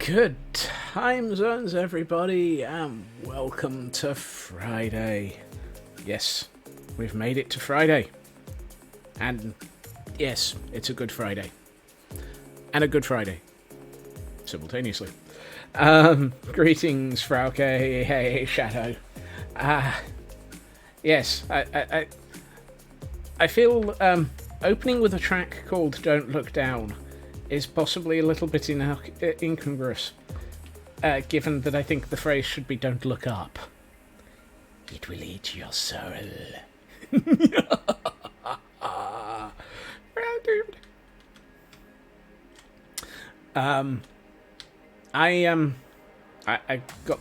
Good time zones, everybody, and welcome to Friday. Yes, we've made it to Friday. And yes, it's a Good Friday. And a Good Friday. Simultaneously. Greetings, Frauke. Hey, Shadow. Yes, I feel opening with a track called Don't Look Down is possibly a little bit incongruous, given that I think the phrase should be "Don't look up." It will eat your soul. Well, dude. I got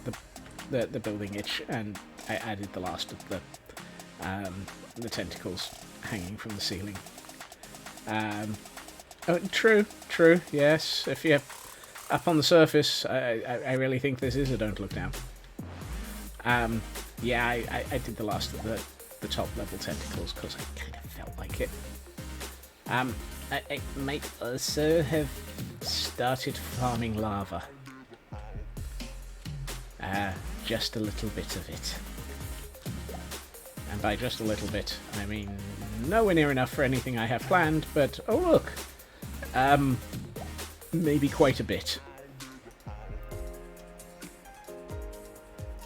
the building itch, and I added the last of the tentacles hanging from the ceiling. Oh, true, yes. If you're up on the surface, I really think this is a Don't Look Down. Yeah, I did the last of the top level tentacles because I kind of felt like it. I might also have started farming lava. Just a little bit of it. And by just a little bit, I mean nowhere near enough for anything I have planned, but oh look! Maybe quite a bit.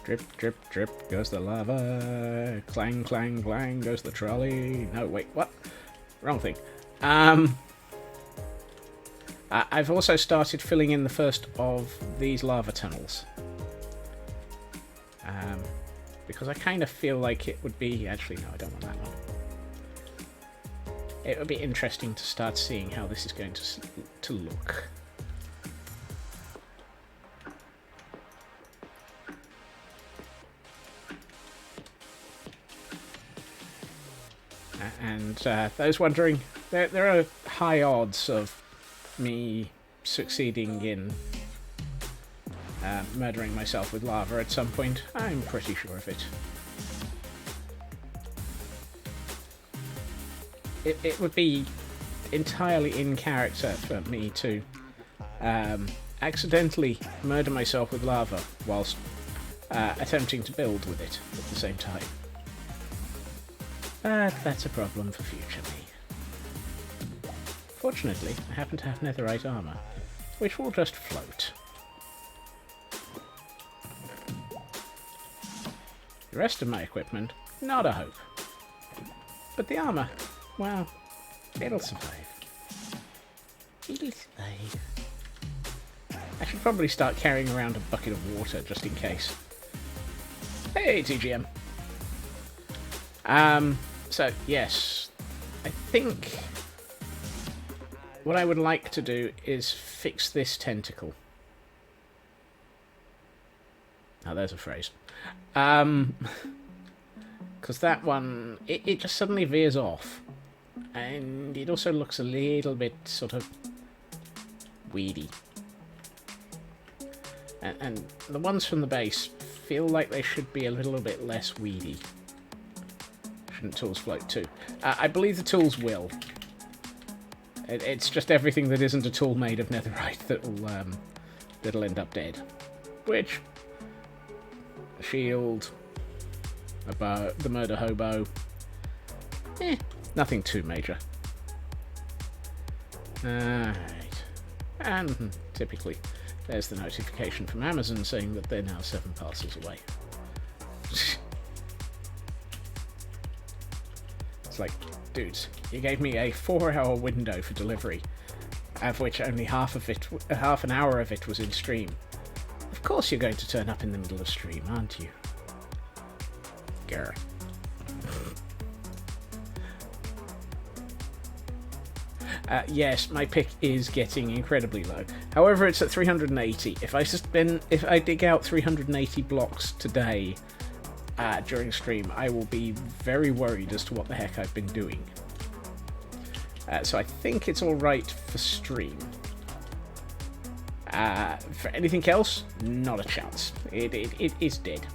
Drip, drip, drip goes the lava. Clang, clang, clang goes the trolley. No, wait, what? Wrong thing. I've also started filling in the first of these lava tunnels. Because I kind of feel like it would be... Actually, no, I don't want that one. It would be interesting to start seeing how this is going to look. And those wondering, there are high odds of me succeeding in murdering myself with lava at some point. I'm pretty sure of it. It would be entirely in character for me to accidentally murder myself with lava whilst attempting to build with it at the same time. But that's a problem for future me. Fortunately, I happen to have netherite armor, which will just float. The rest of my equipment, not a hope. But the armor, well, it'll survive. It'll survive. I should probably start carrying around a bucket of water just in case. Hey, TGM. So, yes. I think what I would like to do is fix this tentacle. Now, there's a phrase. Because that one, it just suddenly veers off. And it also looks a little bit sort of weedy. And the ones from the base feel like they should be a little bit less weedy. Shouldn't tools float too? I believe the tools will. It's just everything that isn't a tool made of netherite that'll end up dead. Which... a shield... a bow, the murder hobo. Nothing too major. Alright. And typically, there's the notification from Amazon saying that they're now 7 parcels away. It's like, dudes, you gave me a 4-hour window for delivery, of which only half an hour of it was in stream. Of course you're going to turn up in the middle of stream, aren't you? Grr. Yes, my pick is getting incredibly low. However, it's at 380. If I dig out 380 blocks today during stream, I will be very worried as to what the heck I've been doing. So I think it's all right for stream. For anything else, not a chance. It is dead.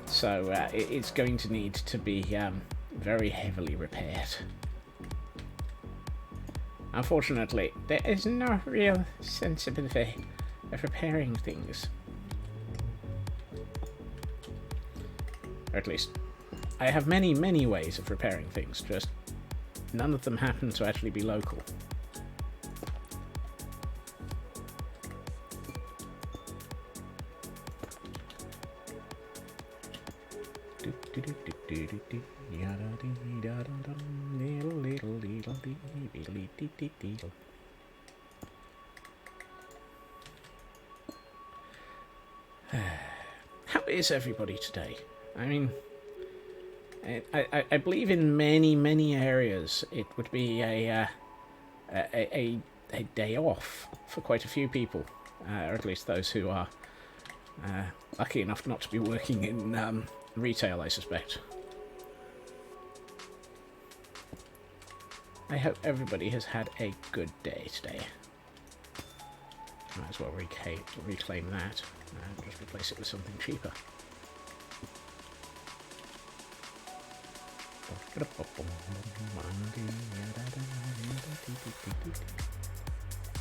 So it's going to need to be very heavily repaired. Unfortunately, there is no real sensibility of repairing things. Or at least, I have many, many ways of repairing things, just none of them happen to actually be local. How is everybody today? I mean, I believe in many, many areas it would be a day off for quite a few people, or at least those who are lucky enough not to be working in retail, I suspect. I hope everybody has had a good day today. Might as well reclaim that and just replace it with something cheaper.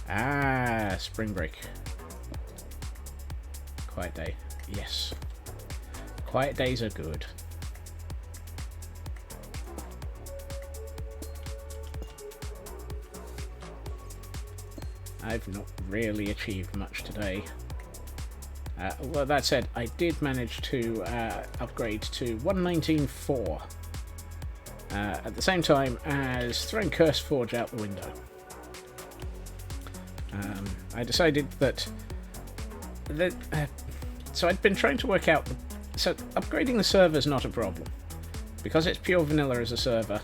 Ah, spring break. Quiet day. Yes. Quiet days are good. I've not really achieved much today. Well, that said, I did manage to upgrade to 1.19.4 at the same time as throwing CurseForge out the window. I decided that so I'd been trying to work out, so upgrading the server is not a problem. Because it's pure vanilla as a server,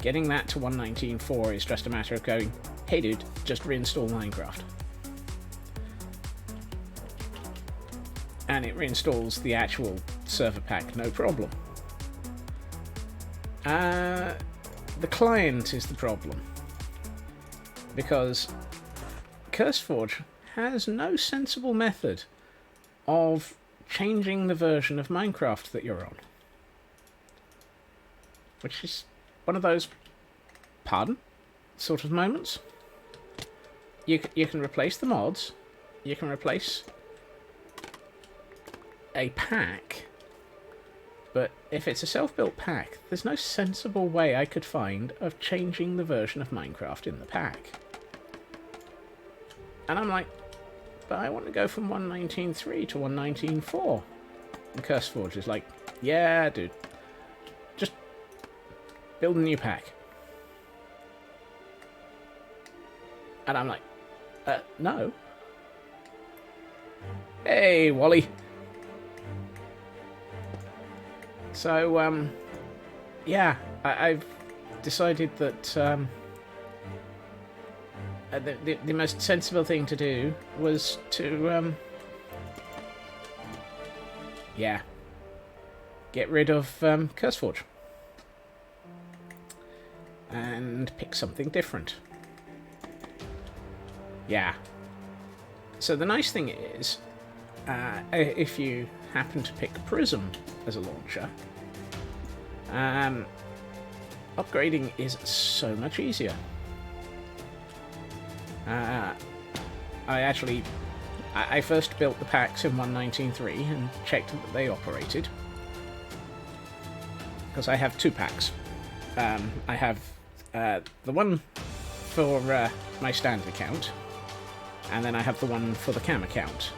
getting that to 1.19.4 is just a matter of going, hey dude, just reinstall Minecraft. And it reinstalls the actual server pack, no problem. The client is the problem. Because CurseForge has no sensible method of changing the version of Minecraft that you're on. Which is one of those, pardon, sort of moments. You can replace the mods, you can replace a pack, but if it's a self-built pack, there's no sensible way I could find of changing the version of Minecraft in the pack. And I'm like, but I want to go from 1.19.3 to 1.19.4. And CurseForge is like, yeah, dude, just build a new pack. And I'm like, no. Hey, Wally. So, yeah, I've decided that the most sensible thing to do was to, yeah, get rid of CurseForge and pick something different. Yeah. So the nice thing is, if you happen to pick Prism as a launcher, upgrading is so much easier. I first built the packs in 1.19.3 and checked that they operated. Because I have two packs. I have the one for my standard account, and then I have the one for the cam account,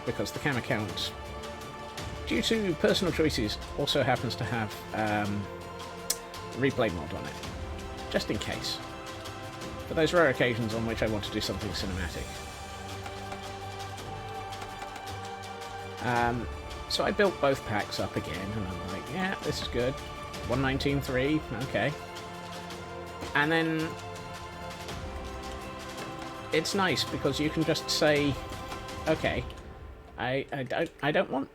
because the cam account, due to personal choices, also happens to have replay mod on it, just in case. For those rare occasions on which I want to do something cinematic. So I built both packs up again, and I'm like, yeah, this is good. 1.19.3, okay. And then it's nice because you can just say, okay, I don't want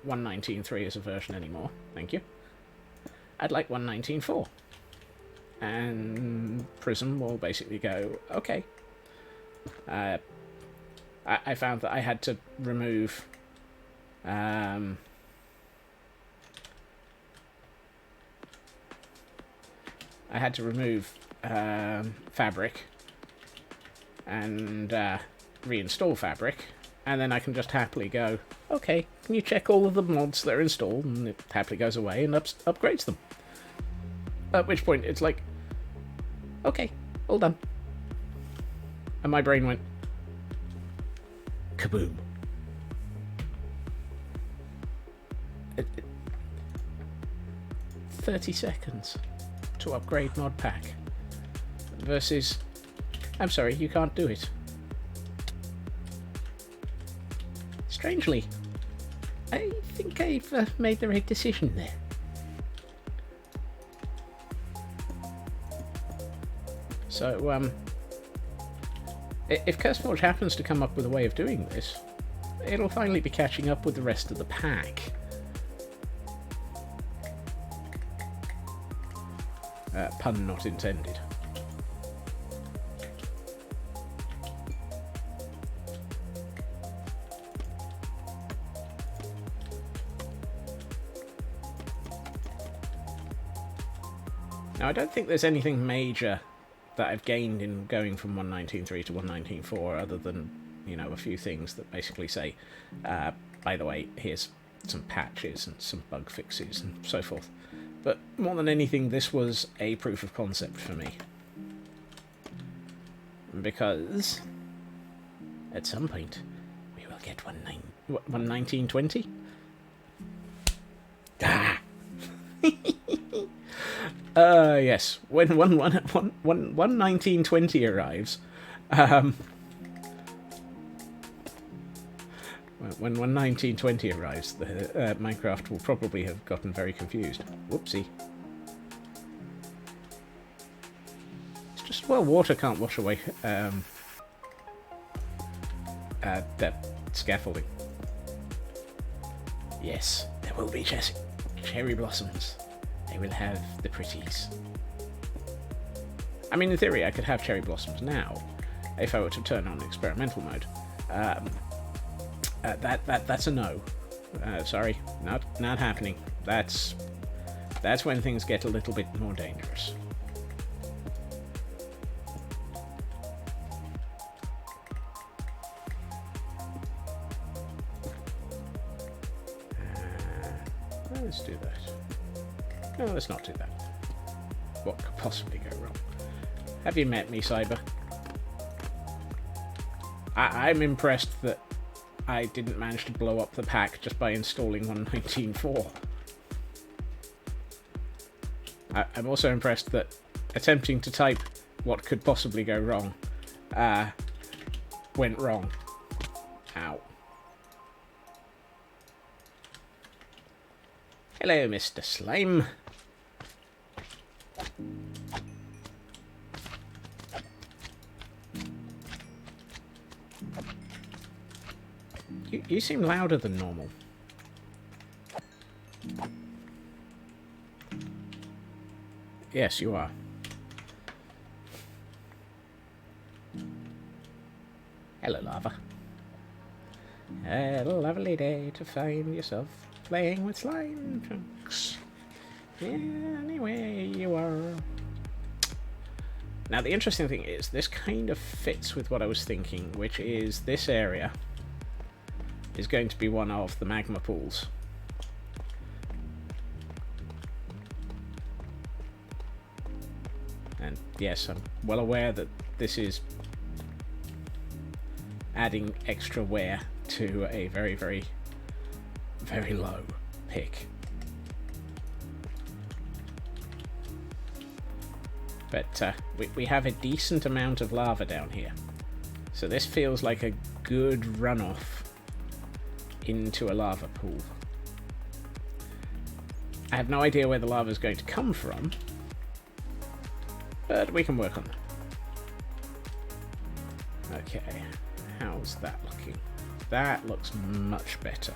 1.19.3 as a version anymore, thank you. I'd like 1.19.4. And Prism will basically go, okay. I found that I had to remove Fabric and reinstall Fabric and then I can just happily go, okay, can you check all of the mods that are installed? And it happily goes away and upgrades them. At which point it's like, okay, all done. And my brain went, kaboom. 30 seconds to upgrade mod pack versus, I'm sorry, you can't do it. Strangely, I think I've made the right decision there. So, if CurseForge happens to come up with a way of doing this, it'll finally be catching up with the rest of the pack. Pun not intended. Now, I don't think there's anything major that I've gained in going from 1.19.3 to 1.19.4 other than, you know, a few things that basically say, by the way, here's some patches and some bug fixes and so forth. But more than anything, this was a proof of concept for me. Because at some point, we will get 1.19.20? Ah! Yes. When 1.19.20 arrives, when 1.19.20 arrives, the Minecraft will probably have gotten very confused. Whoopsie. It's just, well, water can't wash away that scaffolding. Yes, there will be cherry blossoms. They will have the pretties. I mean, in theory, I could have cherry blossoms now, if I were to turn on experimental mode. That's a no. Sorry, not happening. That's when things get a little bit more dangerous. Let's do that. No, let's not do that. What could possibly go wrong? Have you met me, Cyber? I'm impressed that I didn't manage to blow up the pack just by installing 1.19.4. I'm also impressed that attempting to type what could possibly go wrong went wrong. Ow. Hello, Mr. Slime. You seem louder than normal. Yes, you are. Hello, lava. A lovely day to find yourself playing with slime chunks. Yeah, anyway, you are. Now, the interesting thing is, this kind of fits with what I was thinking, which is this area is going to be one of the magma pools. And yes, I'm well aware that this is adding extra wear to a very, very, very low pick. But we have a decent amount of lava down here. So this feels like a good runoff into a lava pool. I have no idea where the lava is going to come from, but we can work on that. Okay, how's that looking? That looks much better.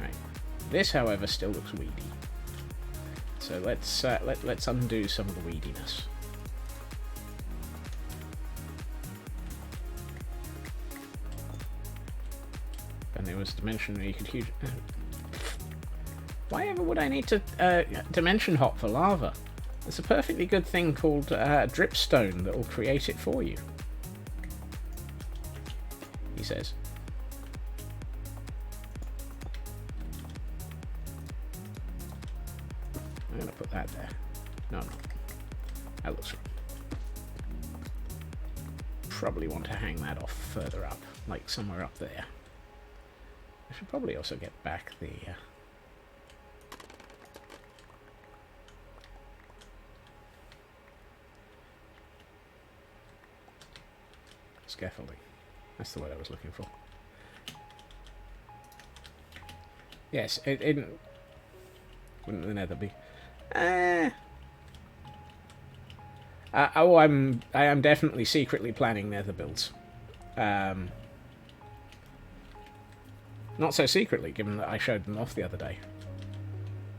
Right. This, however, still looks weedy. So let's undo some of the weediness. And there was a dimension where you could Why ever would I need to dimension hop for lava? There's a perfectly good thing called dripstone that will create it for you. He says. I'm going to put that there. No, I'm not. That looks right. Probably want to hang that off further up, like somewhere up there. I should probably also get back the... scaffolding. That's the word I was looking for. Yes, it wouldn't the nether be? I am definitely secretly planning nether builds. Not so secretly, given that I showed them off the other day.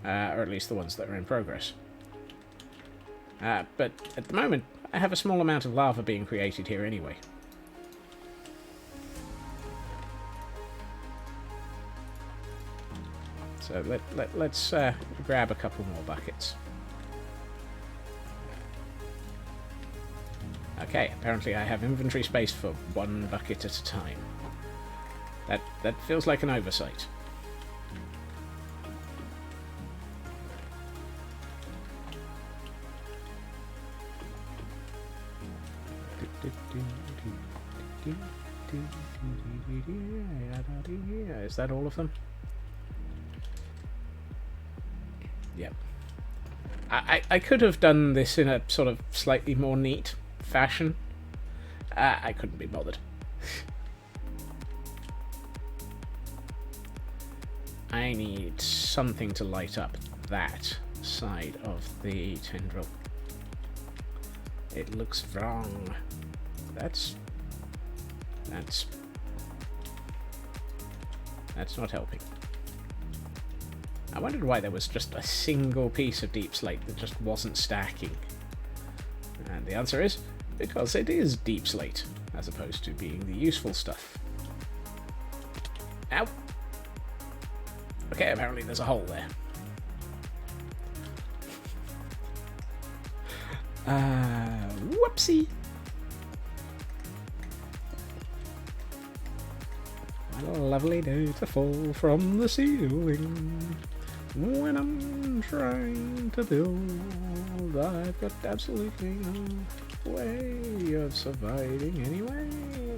Or at least the ones that are in progress. But at the moment, I have a small amount of lava being created here anyway. So let's grab a couple more buckets. Okay, apparently I have inventory space for one bucket at a time. That feels like an oversight. Is that all of them? Yep. I could have done this in a sort of slightly more neat fashion. I couldn't be bothered. I need something to light up that side of the tendril. It looks wrong. That's not helping. I wondered why there was just a single piece of deep slate that just wasn't stacking. And the answer is because it is deep slate, as opposed to being the useful stuff. Ow! Okay, apparently there's a hole there. Whoopsie! What a lovely day to fall from the ceiling. When I'm trying to build, I've got absolutely no way of surviving anyway,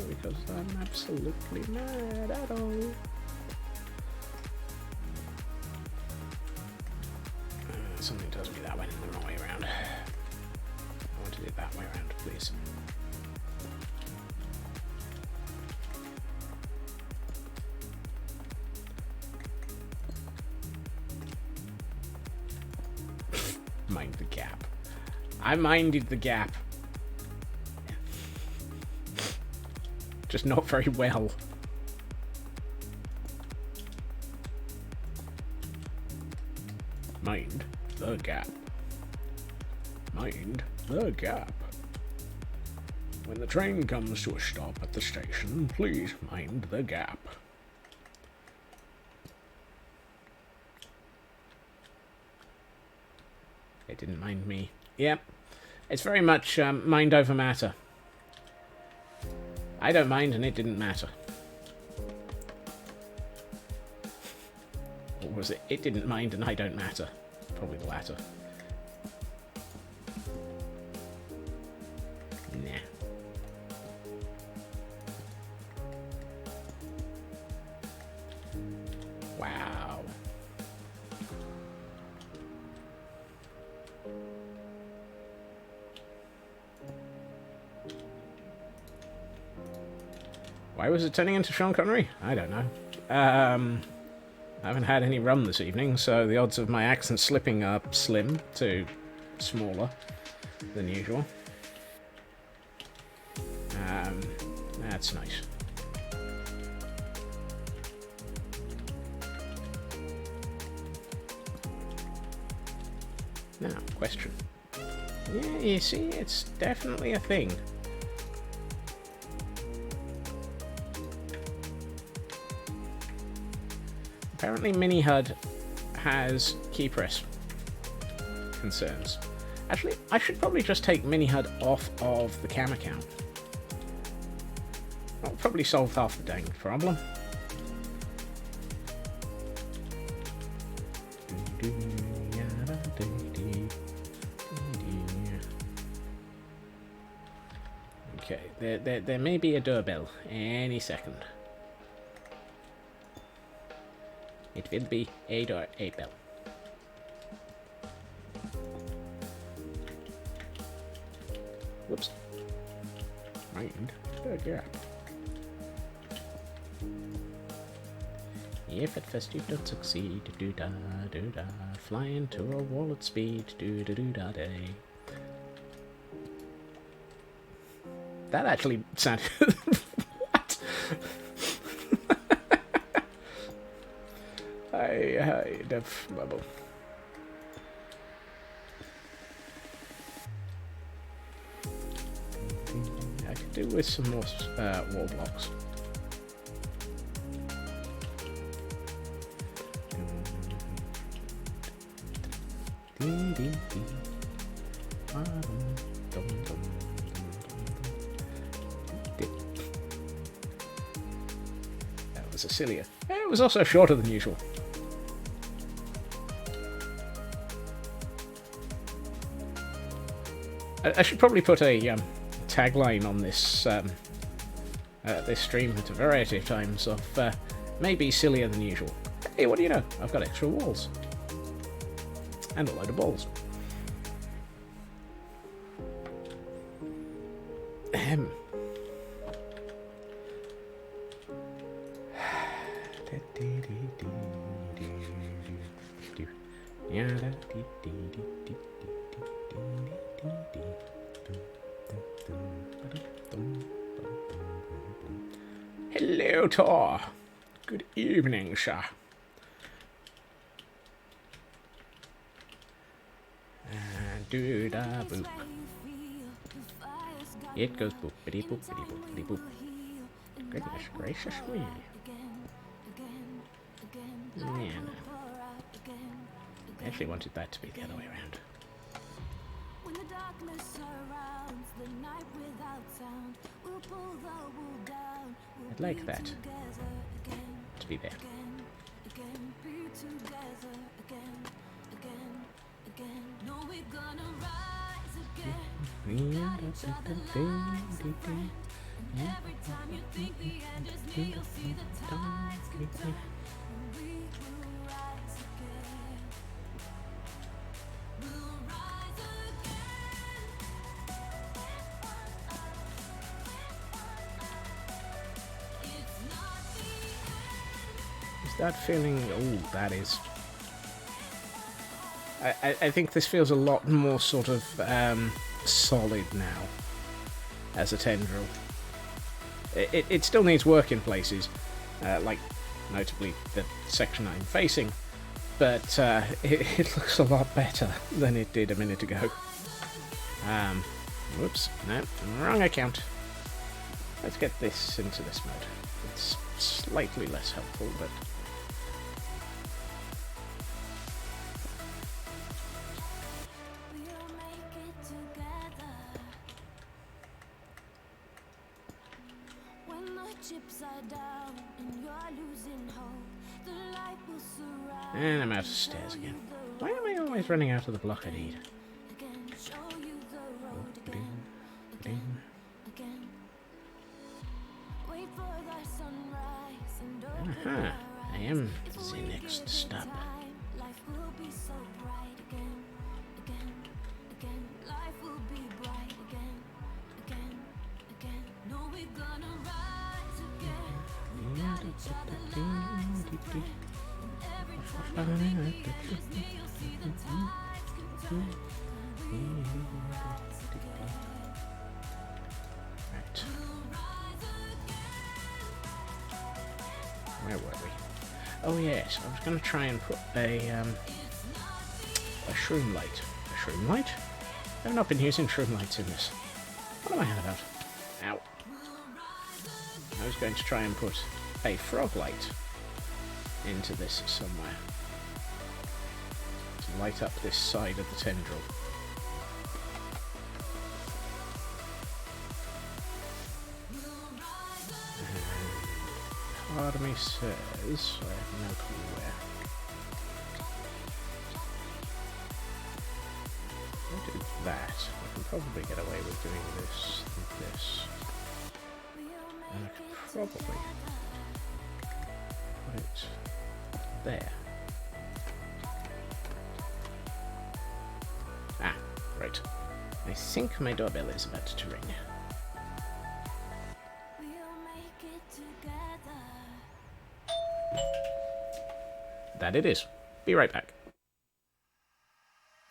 because I'm absolutely mad at all. Something tells me that went in the wrong way around. I wanted it that way around, please. Mind the gap. I minded the gap. Just not very well. Mind the gap. Mind the gap. When the train comes to a stop at the station, please mind the gap. It didn't mind me. Yep. It's very much mind over matter. I don't mind and it didn't matter. Or was it, it didn't mind and I don't matter? Probably the latter. Nah. Wow. Why was it turning into Sean Connery? I don't know. I haven't had any rum this evening, so the odds of my accent slipping are slim to smaller than usual. That's nice. Now, question. Yeah, you see, it's definitely a thing. Apparently Mini HUD has key press concerns. Actually, I should probably just take Mini HUD off of the cam account. That'll probably solve half the dang problem. Okay, there may be a doorbell any second. It will be a bell. Whoops. Mind the gap. If at first you don't succeed, do-da, do-da, fly into a wall at speed, do-da-do-da-day. That actually sounded... What? I def bubble. I could do with some more wall blocks. That was a sillier. It was also shorter than usual. I should probably put a tagline on this this stream at a variety of times of maybe sillier than usual. Hey, what do you know? I've got extra walls. And a load of balls. Hello, Tor. Good evening, sir. Do da boop. It goes boopity boopity boopity boop. Goodness gracious me. Man. I actually wanted that to be the other way around. I'd like that to be there. Is that feeling? Oh, that is. I think this feels a lot more sort of solid now as a tendril. It still needs work in places, like notably the section I'm facing, but it looks a lot better than it did a minute ago. Whoops, no, wrong account. Let's get this into this mode. It's slightly less helpful, but... And I'm out of stairs again. Why am I always running out of the block I need? Aha, I am the next stop. Right. Where were we? Oh yes, I was going to try and put a shroom light. A shroom light? I've not been using shroom lights in this. What am I on about? Ow. I was going to try and put a frog light into this somewhere. light up this side of the tendril. Part of me says, I have no clue where. I'll do that. I can probably get away with doing this and this. And I could probably put it there. Ah, right. I think my doorbell is about to ring. That it is. Be right back.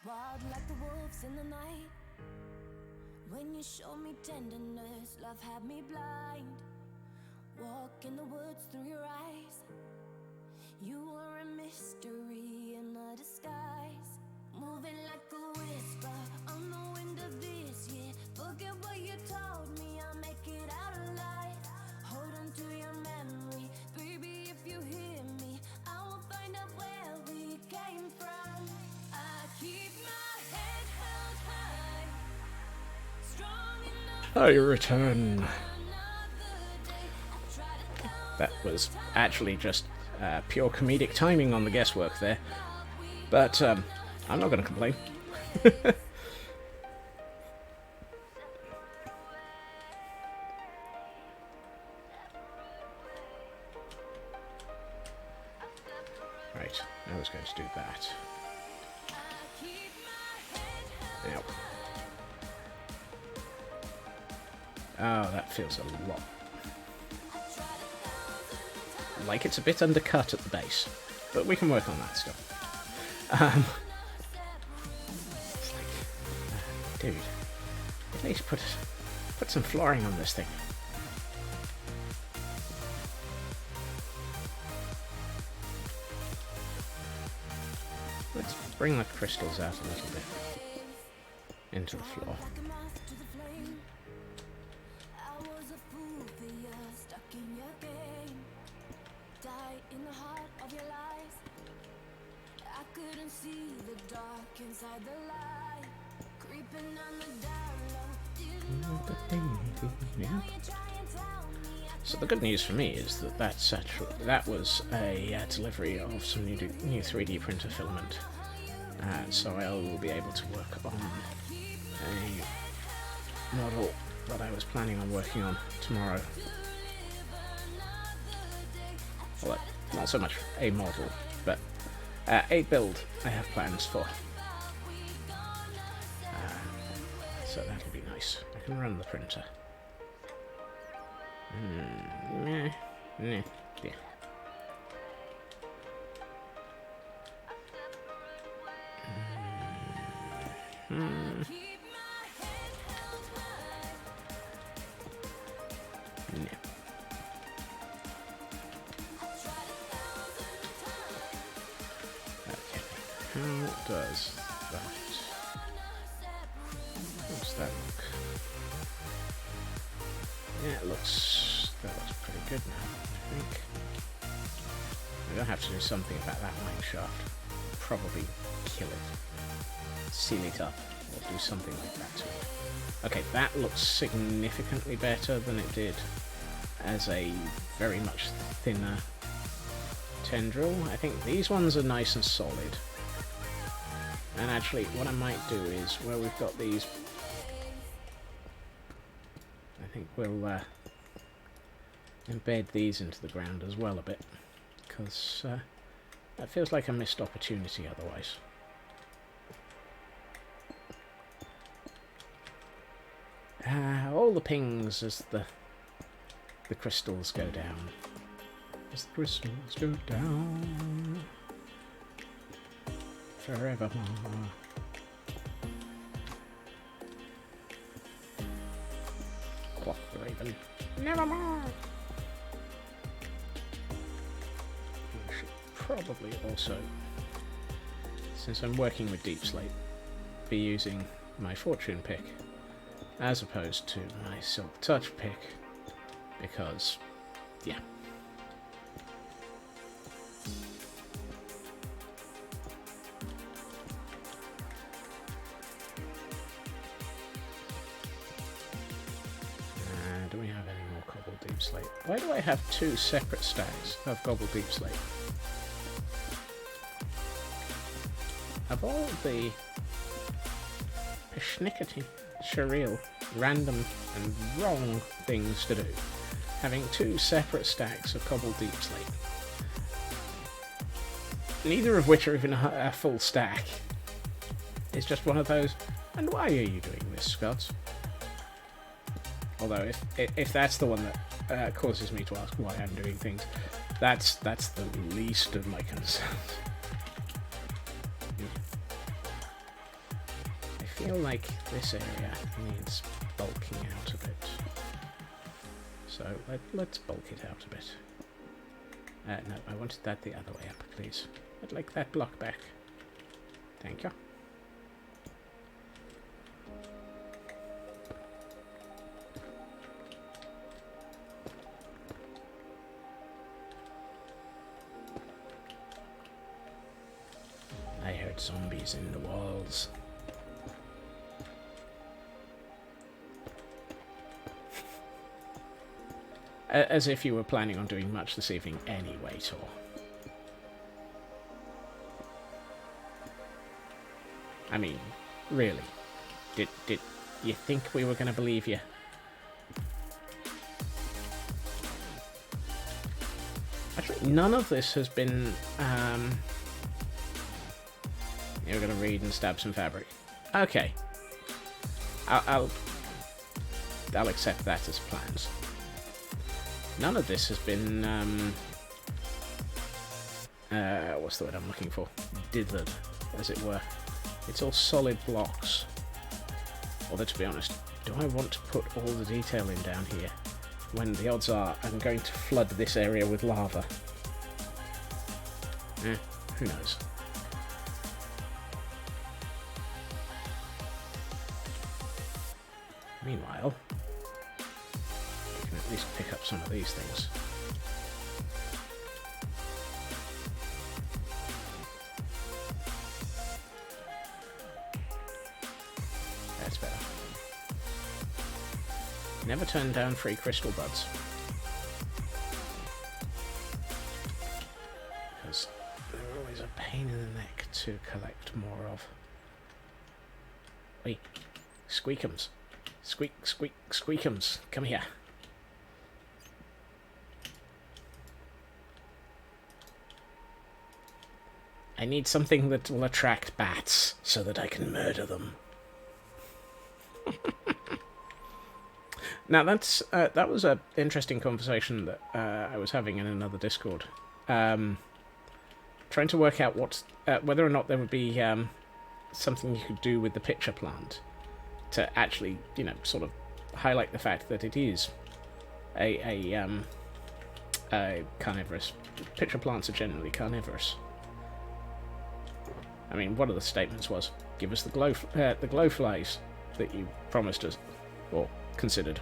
Wild like the wolves in the night. When you show me tenderness, love had me blind. Walk in the woods through your eyes. You were a mystery in a disguise. Moving like a whisper on the wind of this year. Forget what you told me, I'll make it out alive. Hold on to your memory, baby, if you hear me. I will find out where we came from. I keep my head held high. Strong enough. I return. That was actually just pure comedic timing on the guesswork there. But I'm not going to complain. Right, I was going to do that. Now. Oh, that feels a lot. Like it's a bit undercut at the base, but we can work on that still. It's like, dude, at least put some flooring on this thing. Let's bring the crystals out a little bit into the floor. So the good news for me is that that was a delivery of some new 3D printer filament. So I will be able to work on a model that I was planning on working on tomorrow. Well, not so much a model, but a build I have plans for. So that'll be nice. I can run the printer. Yeah. Okay, how does that? How does that look? Yeah, that looks pretty good now, I think. I'm gonna have to do something about that mine shaft. Probably kill it. Seal it up, or do something like that to it. Okay, that looks significantly better than it did as a very much thinner tendril. I think these ones are nice and solid. And actually, what I might do is, where we've got these, I think we'll embed these into the ground as well a bit, because that feels like a missed opportunity otherwise. All the pings as the crystals go down. As the crystals go down forevermore. Clock the raven. Nevermore. I should probably also, since I'm working with Deep Slate, be using my fortune pick as opposed to my silk touch pick, because, yeah. deep slate. Why do I have 2 separate stacks of gobble deep slate? Of all the schnickety, surreal, random, and wrong things to do, having 2 separate stacks of cobble deep slate, neither of which are even a full stack, is just one of those. And why are you doing this, Scott? Although, if that's the one that causes me to ask why I'm doing things, that's the least of my concerns. I feel like this area needs bulking out a bit. So let's bulk it out a bit. No, I wanted that the other way up, please. I'd like that block back. Thank you. I heard zombies in the walls. As if you were planning on doing much this evening anyway, Tor. I mean, really? Did you think we were going to believe you? Actually, none of this has been, you're going to read and stab some fabric. Okay. I'll accept that as plans. None of this has been, what's the word I'm looking for? Dithered, as it were. It's all solid blocks. Although, to be honest, do I want to put all the detail in down here when the odds are I'm going to flood this area with lava? Who knows? Meanwhile, you can at least pick up some of these things. That's better. Never turn down free crystal buds. Because they're always a pain in the neck to collect more of. Wait, squeakums. Squeak, squeak, squeakums. Come here. I need something that will attract bats so that I can murder them. Now that was an interesting conversation that I was having in another Discord, trying to work out whether or not there would be something you could do with the pitcher plant to actually, sort of highlight the fact that it is a carnivorous. Pitcher plants are generally carnivorous. I mean, one of the statements was, "Give us the glow flies that you promised us, or considered,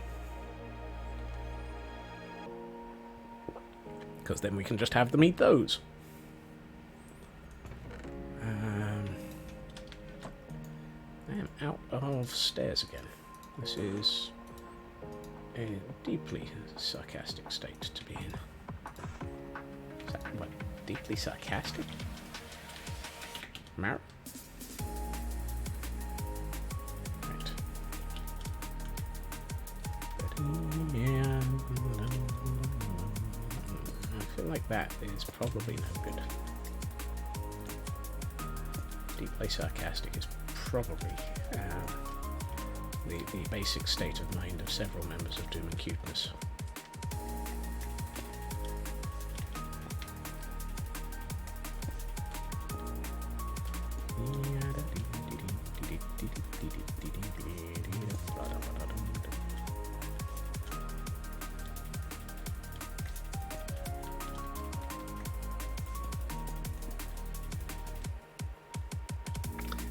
because then we can just have them eat those." I am out of stairs again. This is a deeply sarcastic state to be in. Is that what? Deeply sarcastic? Right. I feel like that is probably no good. Deeply sarcastic is probably the basic state of mind of several members of Doom and Cuteness.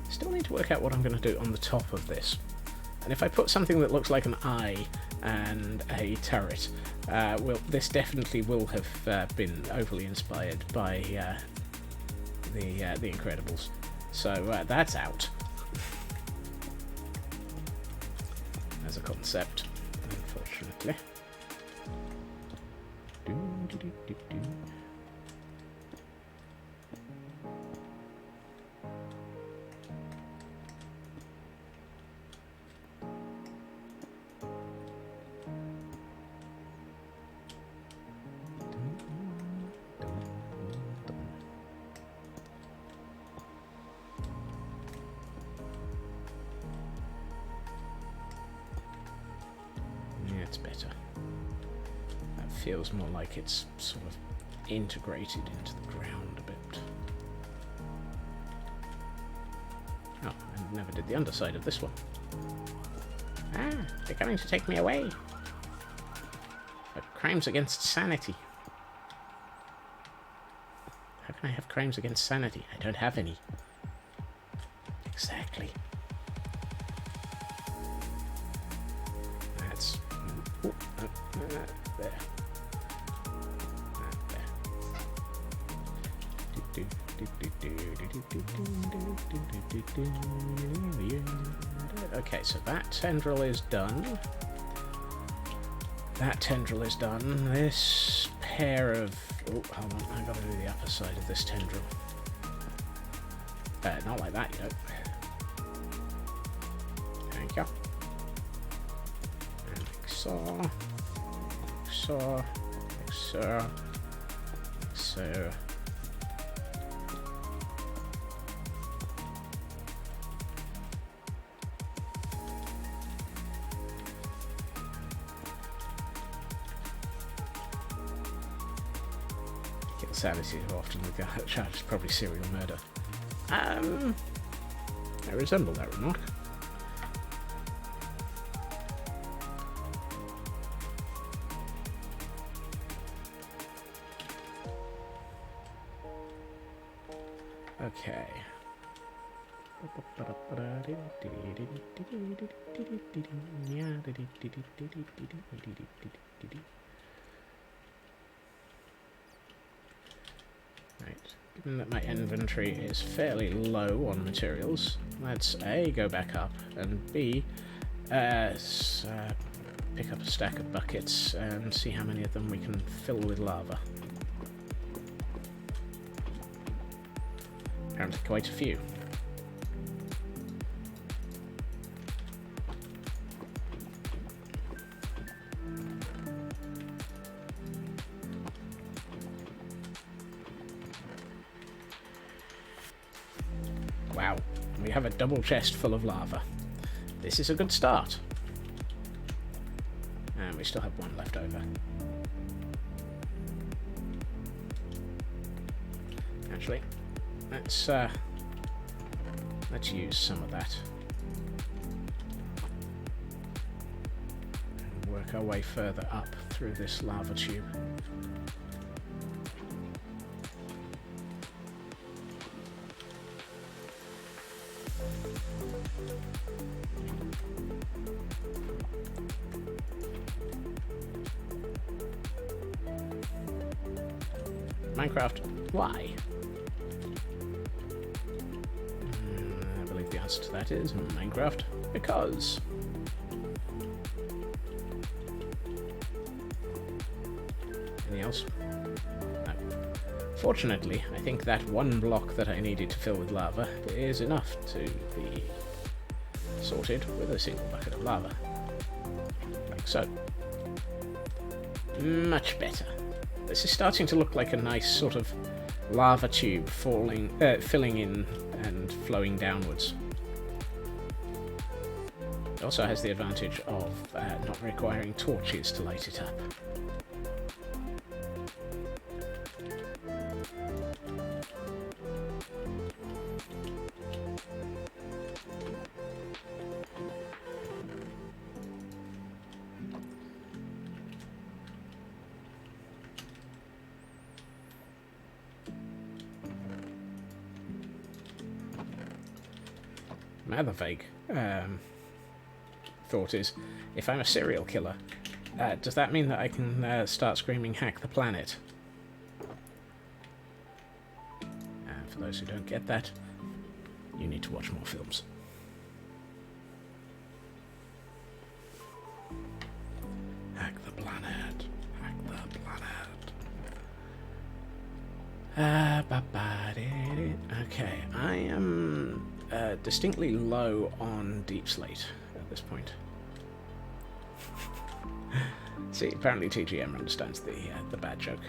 Still need to work out what I'm going to do on the top of this. And if I put something that looks like an eye and a turret, this definitely will have been overly inspired by the Incredibles. So that's out as a concept, unfortunately. Yeah, it's better. That feels more like it's sort of integrated into the ground a bit. Oh, I never did the underside of this one. Ah, they're coming to take me away. But crimes against sanity. How can I have crimes against sanity? I don't have any. Exactly. That's... there. Okay, so that tendril is done. That tendril is done. This pair of... Oh, hold on, I gotta do the upper side of this tendril. Not like that, you know. Thank you. And saw. Saw. Saw. So... sanity too often with that charge is probably serial murder. I resemble that remark. Okay. Right, given that my inventory is fairly low on materials, let's A, go back up, and B, pick up a stack of buckets and see how many of them we can fill with lava. Apparently quite a few. Wow, we have a double chest full of lava. This is a good start. And we still have one left over. Actually, let's use some of that. And work our way further up through this lava tube. Minecraft, why? I believe the answer to that is Minecraft, because. Anything else? No. Fortunately, I think that one block that I needed to fill with lava is enough to be sorted with a single bucket of lava. Like so. Much better. This is starting to look like a nice sort of lava tube filling in and flowing downwards. It also has the advantage of not requiring torches to light it up. My other vague thought is, if I'm a serial killer, does that mean that I can start screaming, "Hack the planet"? And for those who don't get that, you need to watch more films. Hack the planet. Hack the planet. Okay, I am distinctly low on deep slate at this point. See, apparently TGM understands the bad joke.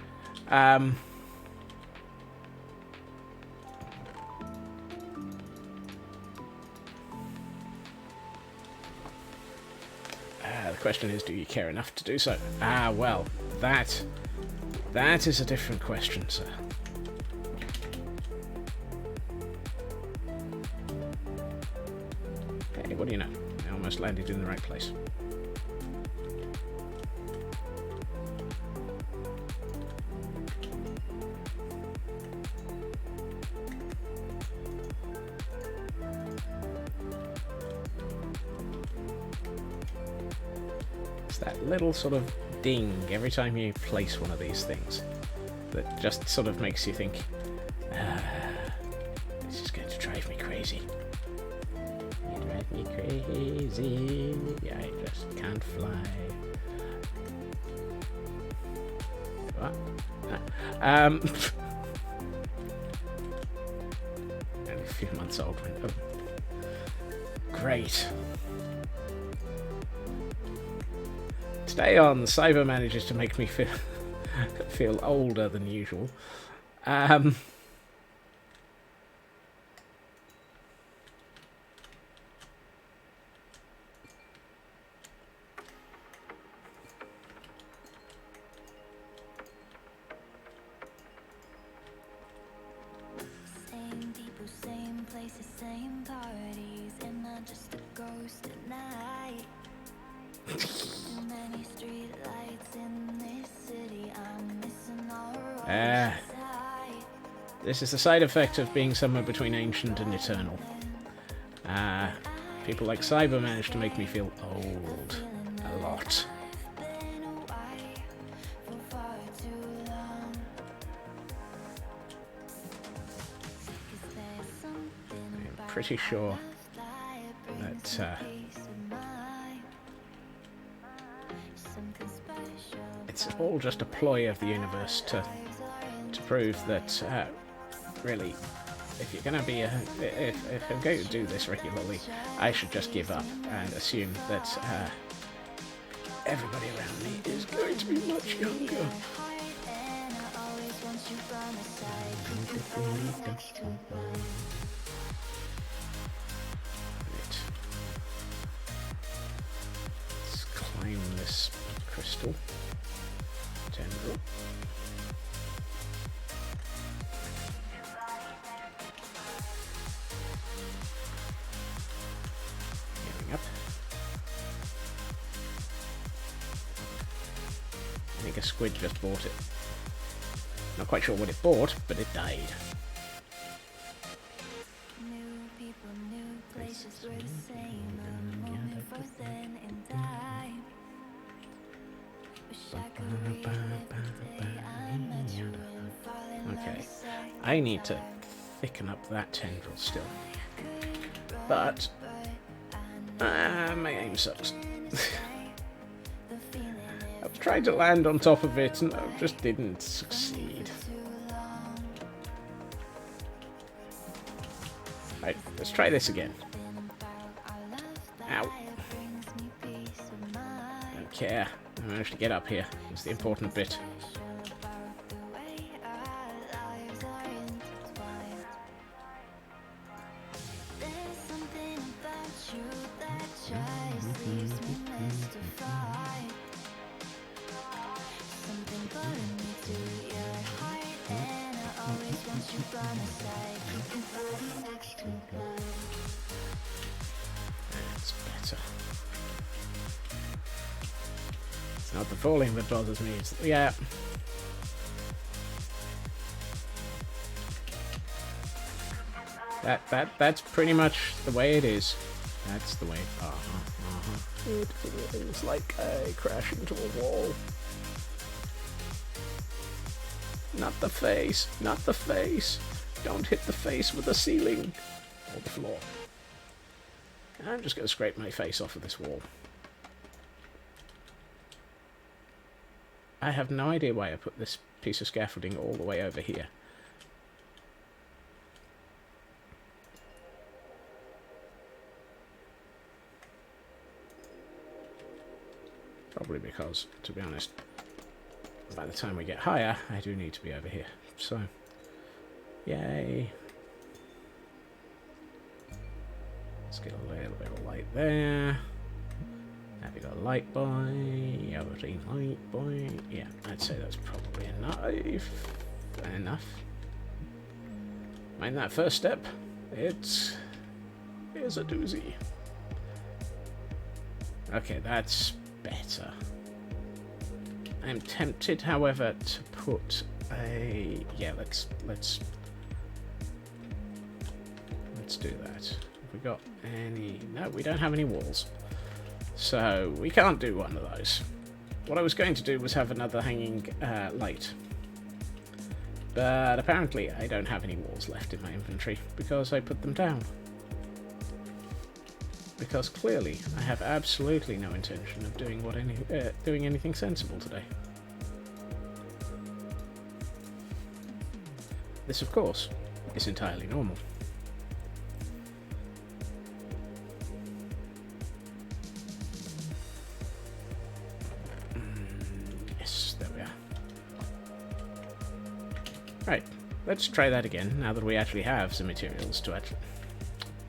The question is, do you care enough to do so? Well, that is a different question, sir. Hey, what do you know? I almost landed in the right place. It's that little sort of ding every time you place one of these things that just sort of makes you think, this is going to drive me crazy. You drive me crazy. I just can't fly. What? Only a few months old. Oh. Great. Today on, Cyber manages to make me feel older than usual. Same people, same places, same parties, and I'm just a ghost at night. Too many street lights in this city, I'm missing all roads. This is the side effect of being somewhere between ancient and eternal. People like Cyber manage to make me feel old. A lot. I'm pretty sure that it's all just a ploy of the universe to prove that really, if you're going to be if I'm going to do this regularly, I should just give up and assume that everybody around me is going to be much younger. Right. Let's climb this crystal. Tendril. Up. I think a squid just bought it. Not quite sure what it bought, but it died. New people, new places, we're the same. I'm only frozen in time. Wish I could relive the day I met you and fall in love. Okay, I need to thicken up that tendril still. But my aim sucks. I've tried to land on top of it and I just didn't succeed. Right, let's try this again. Ow. Don't care. I managed to get up here. It's the important bit. That's better. It's not the falling that bothers me, it's... yeah. That's pretty much the way it is. That's the way... It feels like I crash into a wall. Not the face, not the face. Don't hit the face with the ceiling or the floor. I'm just going to scrape my face off of this wall. I have no idea why I put this piece of scaffolding all the way over here. Probably because, to be honest, by the time we get higher, I do need to be over here. So, yay. Let's get a little bit of light there. Have you got a light boy? You have a green light boy. Yeah, I'd say that's probably enough. Mind that first step. It's a doozy. Okay, that's better. I'm tempted, however, to put a... Yeah, let's do that. Have we got any... No, we don't have any walls. So, we can't do one of those. What I was going to do was have another hanging light. But apparently I don't have any walls left in my inventory because I put them down. Because clearly I have absolutely no intention of doing doing anything sensible today. This, of course, is entirely normal. Yes, there we are. Right, let's try that again now that we actually have some materials to actually...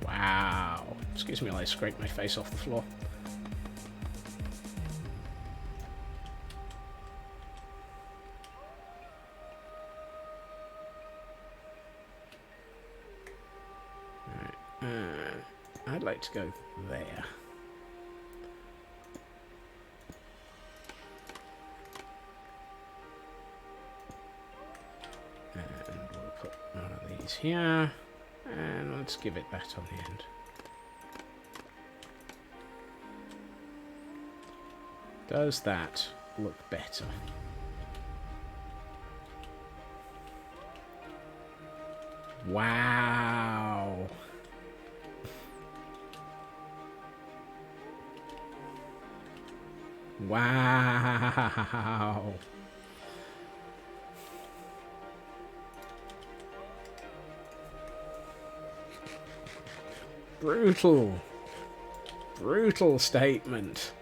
Wow. Excuse me while I scrape my face off the floor. Alright, I'd like to go there. And we'll put one of these here. And let's give it that on the end. Does that look better? Wow. Wow. Brutal. Brutal statement.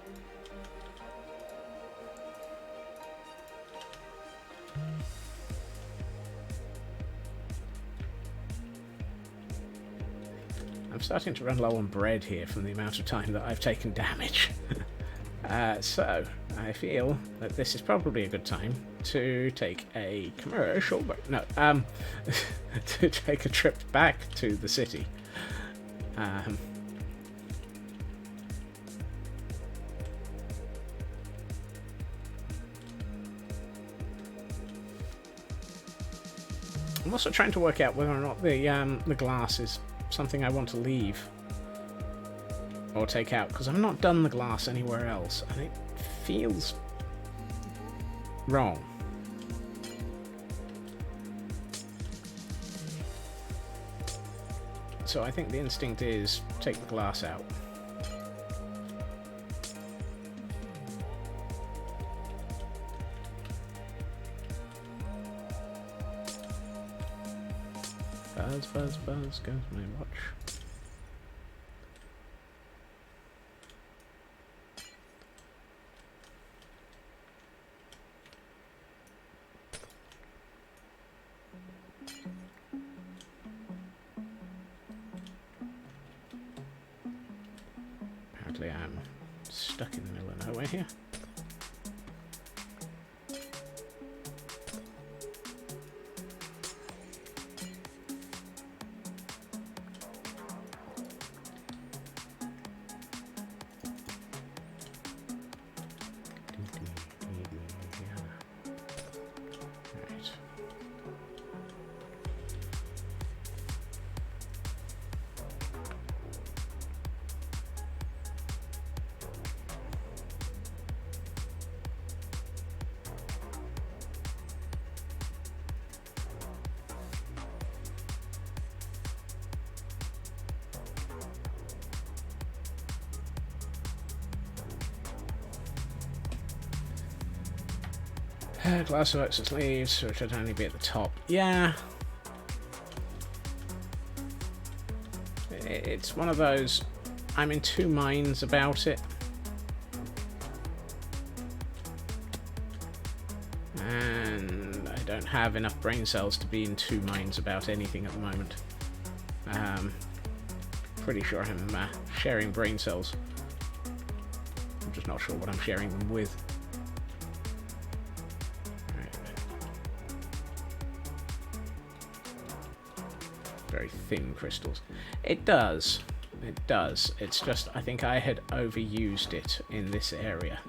I'm starting to run low on bread here from the amount of time that I've taken damage. So, I feel that this is probably a good time to take a commercial break. No, to take a trip back to the city. I'm also trying to work out whether or not the glass is something I want to leave or take out, because I've not done the glass anywhere else and it feels wrong. So I think the instinct is take the glass out. Buzz, buzz, buzz goes my watch. Apparently I'm stuck in the middle of nowhere here. Glass works its leaves, so it should only be at the top. Yeah. It's one of those, I'm in two minds about it. And I don't have enough brain cells to be in two minds about anything at the moment. Pretty sure I'm sharing brain cells. I'm just not sure what I'm sharing them with. Right. Very thin crystals. It does. It does. It's just, I think I had overused it in this area.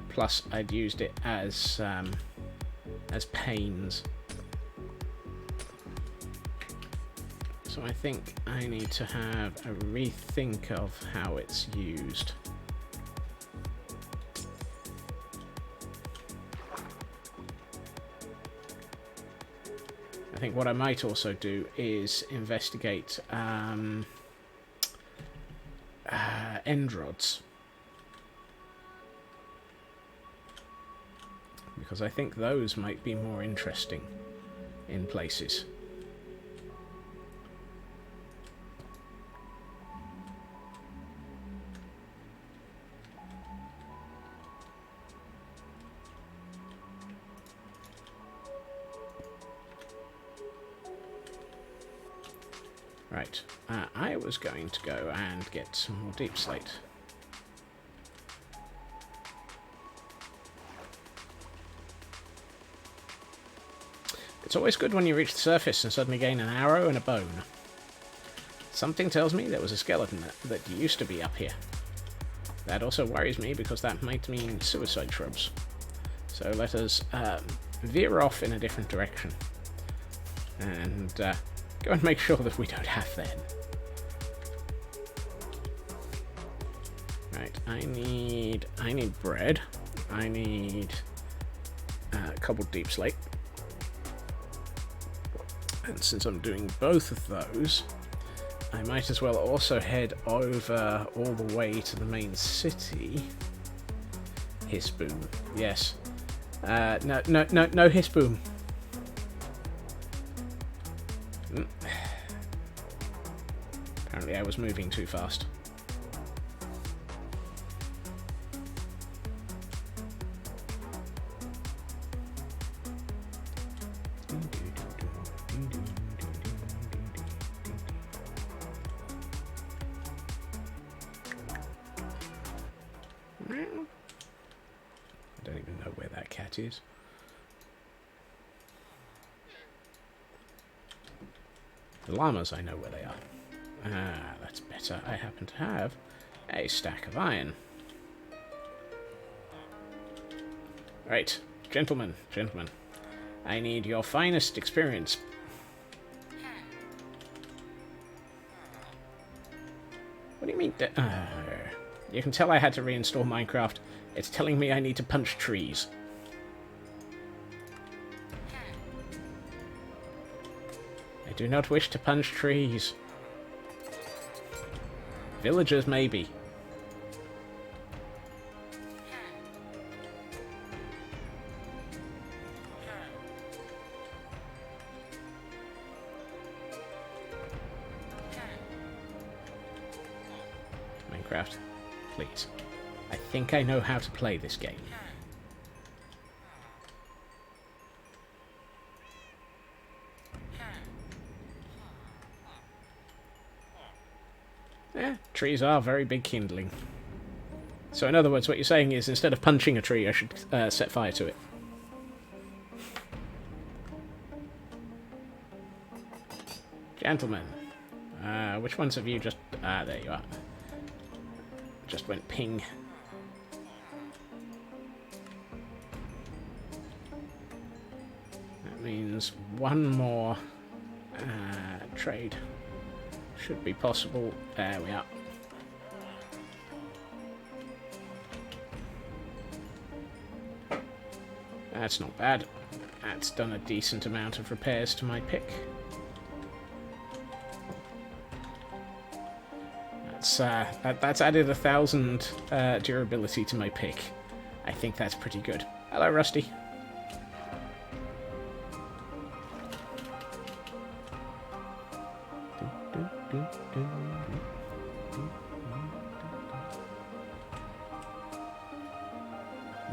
Plus, I'd used it as panes. So I think I need to have a rethink of how it's used. I think what I might also do is investigate end rods. Because I think those might be more interesting in places. Right, I was going to go and get some more deep slate. It's always good when you reach the surface and suddenly gain an arrow and a bone. Something tells me there was a skeleton that used to be up here. That also worries me because that might mean suicide shrubs. So let us veer off in a different direction. And go and make sure that we don't have them. Right, I need bread. I need cobbled deep slate. And since I'm doing both of those, I might as well also head over all the way to the main city. Hisboom. Yes. No Hisboom. Apparently I was moving too fast. I don't even know where that cat is. The llamas, I know where they are. Ah, that's better. I happen to have a stack of iron. Right, gentlemen. I need your finest experience. What do you mean? You can tell I had to reinstall Minecraft. It's telling me I need to punch trees. I do not wish to punch trees. Villagers, maybe. Minecraft, please. I think I know how to play this game. Yeah, trees are very big kindling. So in other words, what you're saying is instead of punching a tree, I should set fire to it. Gentlemen, which ones have you just... Ah, there you are. Just went ping. That means one more trade should be possible. There we are. That's not bad. That's done a decent amount of repairs to my pick. That's added 1,000 durability to my pick. I think that's pretty good. Hello, Rusty.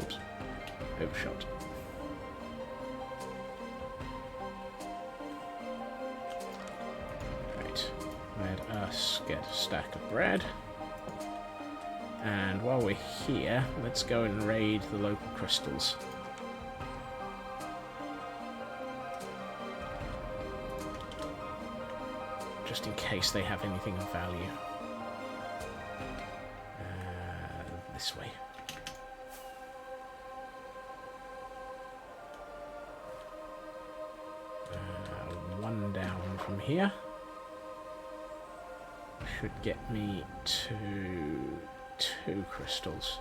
Oops. shot. Right, let us get a stack of bread. And while we're here, let's go and raid the local crystals. Just in case they have anything of value. This way. One down from here. Should get me to 2 crystals.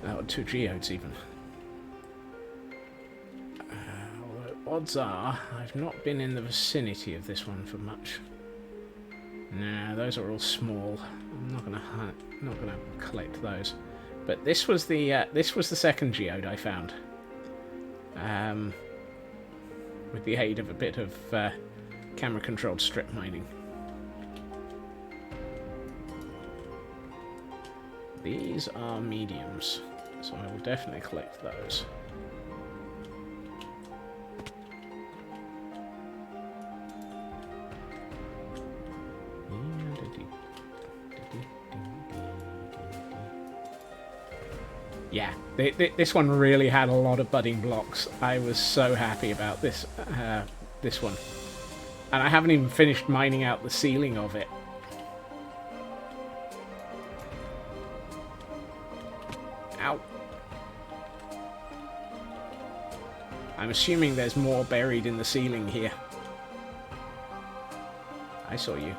Oh, 2 geodes even. Although odds are I've not been in the vicinity of this one for much. Nah, those are all small. I'm not gonna collect those. But this was the second geode I found. With the aid of a bit of camera-controlled strip mining. These are mediums, so I will definitely collect those. Yeah, this one really had a lot of budding blocks. I was so happy about this this one. And I haven't even finished mining out the ceiling of it. Ow. I'm assuming there's more buried in the ceiling here. I saw you.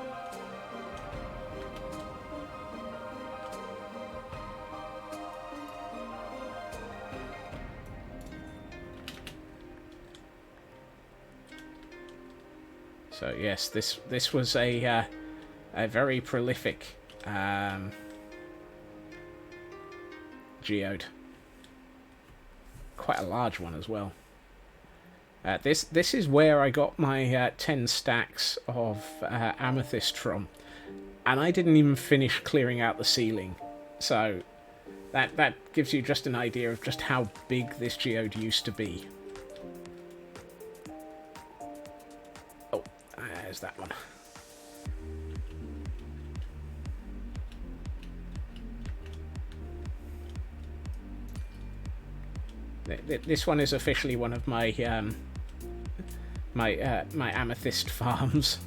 So yes, this was a very prolific geode. Quite a large one as well. This is where I got my 10 stacks of amethyst from, and I didn't even finish clearing out the ceiling. So that gives you just an idea of just how big this geode used to be. There's that one. This one is officially one of my my amethyst farms,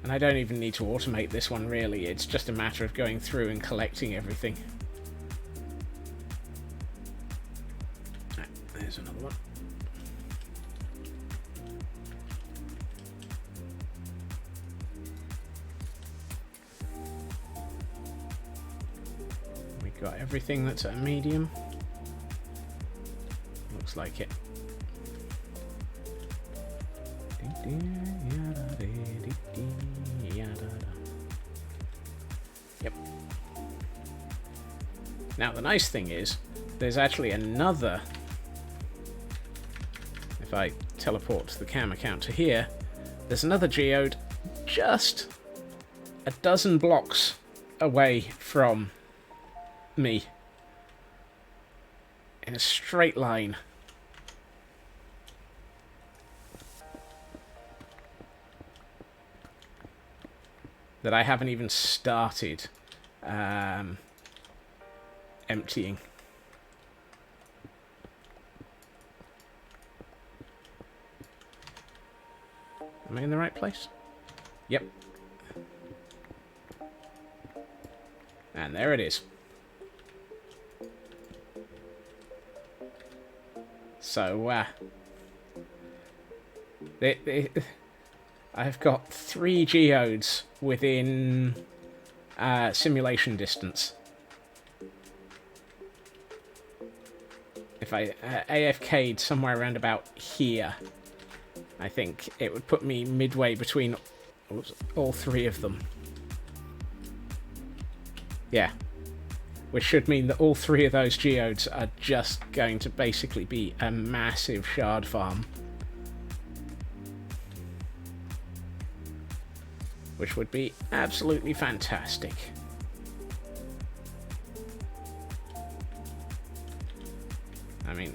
and I don't even need to automate this one really. It's just a matter of going through and collecting everything. There's another one. Got everything that's at a medium. Looks like it. Yep. Now the nice thing is, there's actually another. If I teleport the cam account to here, there's another geode just a dozen blocks away from me in a straight line. That I haven't even started emptying. Am I in the right place? Yep. And there it is. So, I've got 3 geodes within simulation distance. If I AFK'd somewhere around about here, I think it would put me midway between all 3 of them. Yeah. Which should mean that all 3 of those geodes are just going to basically be a massive shard farm. which would be absolutely fantastic. I mean,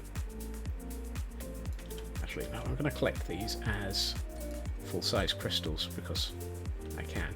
actually, no, I'm going to collect these as full-size crystals because I can.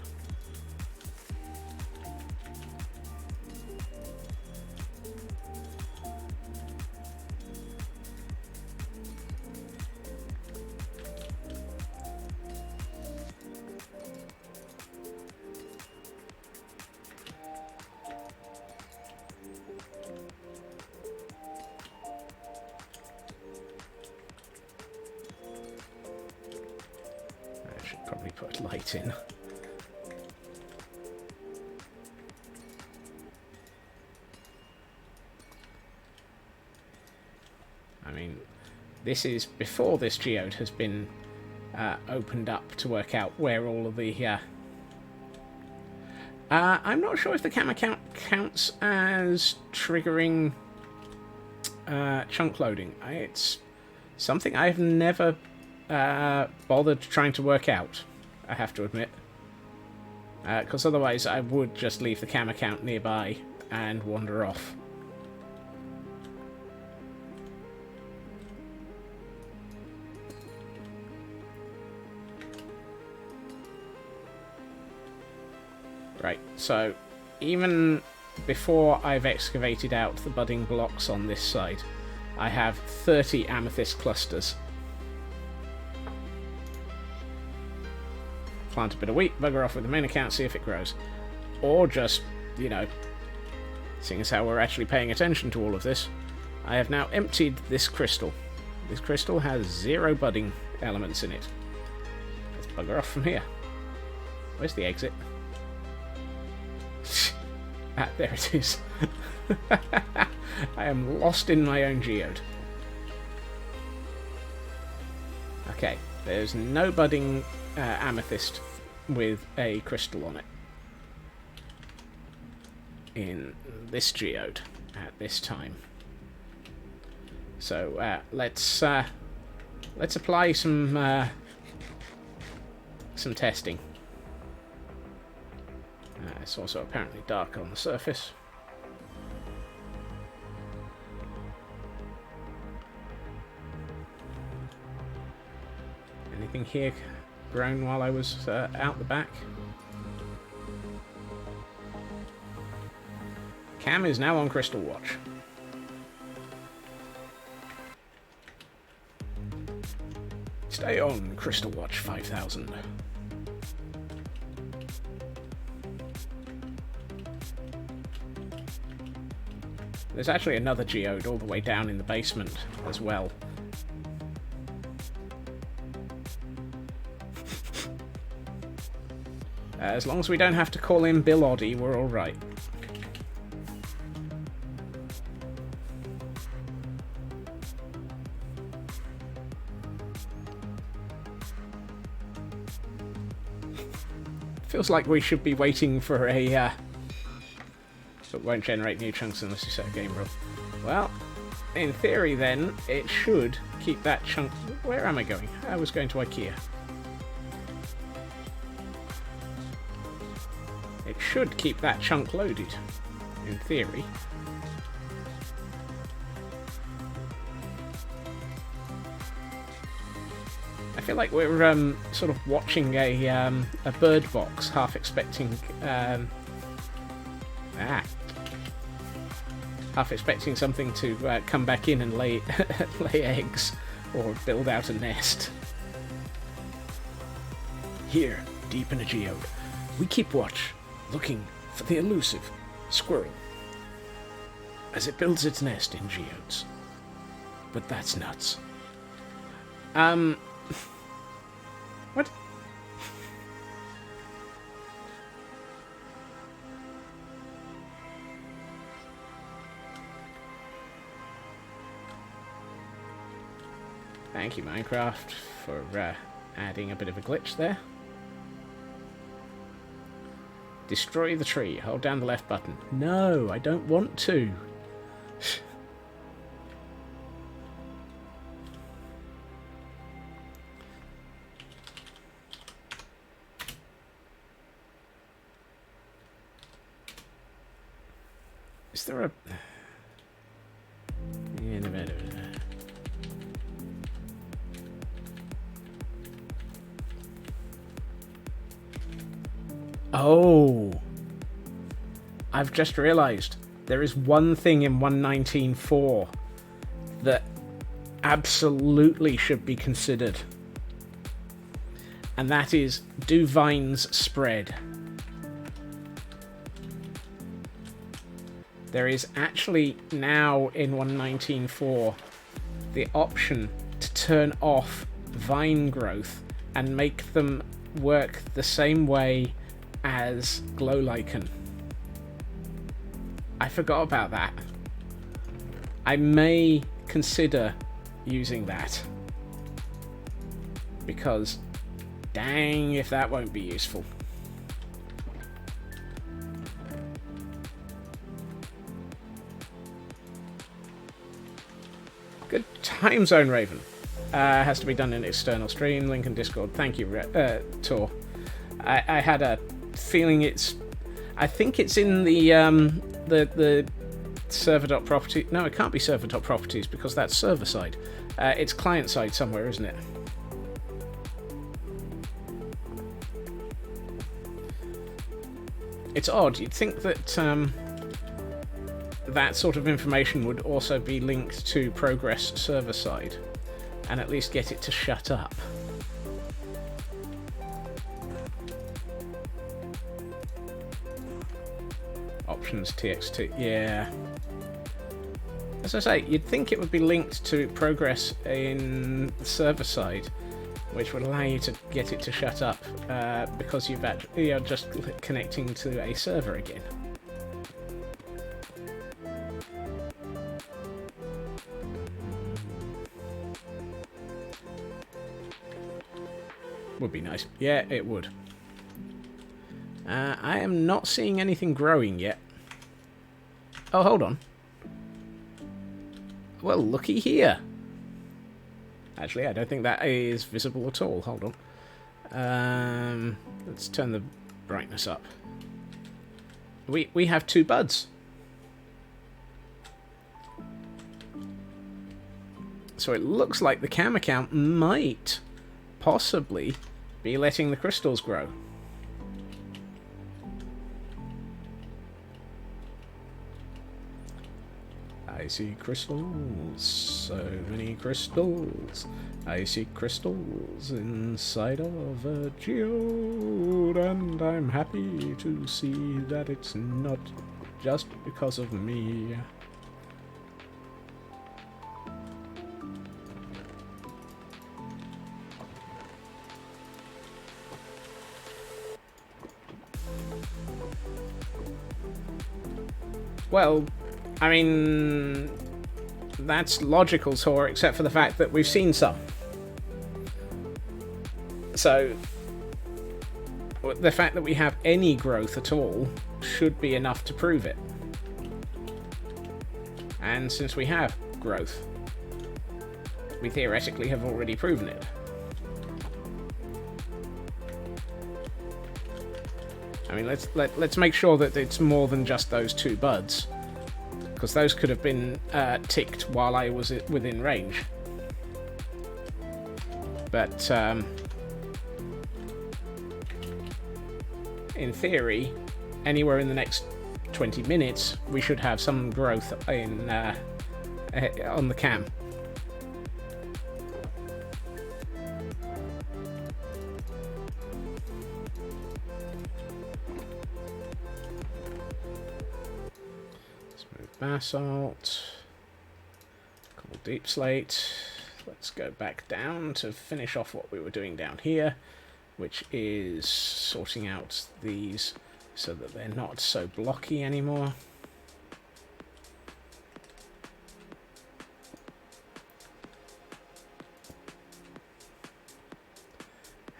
Probably put light in. I mean, this is before this geode has been opened up to work out where all of the... I'm not sure if the camera count counts as triggering chunk loading. It's something I've never bothered trying to work out, I have to admit. Because otherwise I would just leave the camera count nearby and wander off. Right, so even before I've excavated out the budding blocks on this side, I have 30 amethyst clusters. Plant a bit of wheat, bugger off with the main account, see if it grows. Or just, you know, seeing as how we're actually paying attention to all of this, I have now emptied this crystal. This crystal has 0 budding elements in it. Let's bugger off from here. Where's the exit? Ah, there it is. I am lost in my own geode. Okay, there's no budding amethyst with a crystal on it in this geode at this time. So let's apply some testing. It's also apparently darker on the surface. Anything here grown while I was out the back? Cam is now on Crystal Watch. Stay on Crystal Watch 5000. There's actually another geode all the way down in the basement as well. As long as we don't have to call in Bill Oddie, we're alright. Feels like we should be waiting for a... It won't generate new chunks unless you set a game rule. Well, in theory then, it should keep that chunk... Where am I going? I was going to IKEA. It should keep that chunk loaded, in theory. I feel like we're sort of watching a bird box, half expecting... half expecting something to come back in and lay lay eggs or build out a nest. Here, deep in a geode, we keep watch, looking for the elusive squirrel as it builds its nest in geodes. But that's nuts. What? Thank you, Minecraft, for adding a bit of a glitch there. Destroy the tree. Hold down the left button. No, I don't want to. there a... Oh, I've just realised there is one thing in 119.4 that absolutely should be considered, and that is, do vines spread? There is actually now in 119.4 the option to turn off vine growth and make them work the same way as glow lichen. I forgot about that. I may consider using that, because dang if that won't be useful. Good time zone, Raven. Has to be done in external stream, link in Discord. Thank you, Tor. I had a feeling I think it's in the server.property. No, it can't be server.properties because that's server side. It's client side somewhere, isn't it? It's odd. You'd think that that sort of information would also be linked to progress server side, and at least get it to shut up. Options TXT, yeah. As I say, you'd think it would be linked to progress in the server side, which would allow you to get it to shut up, because you're just connecting to a server again. Would be nice. Yeah, it would. I am not seeing anything growing yet. Oh, hold on. Well, looky here. Actually, I don't think that is visible at all. Hold on. Let's turn the brightness up. We have 2 buds. So it looks like the cam account might possibly be letting the crystals grow. I see crystals, so many crystals. I see crystals inside of a geode, and I'm happy to see that it's not just because of me. Well, I mean, that's logical, Tor, except for the fact that we've seen some. So, the fact that we have any growth at all should be enough to prove it. And since we have growth, we theoretically have already proven it. I mean, let's make sure that it's more than just those 2 buds, because those could have been ticked while I was within range. But in theory, anywhere in the next 20 minutes, we should have some growth in on the cam. Basalt, cool deep slate. Let's go back down to finish off what we were doing down here, which is sorting out these so that they're not so blocky anymore.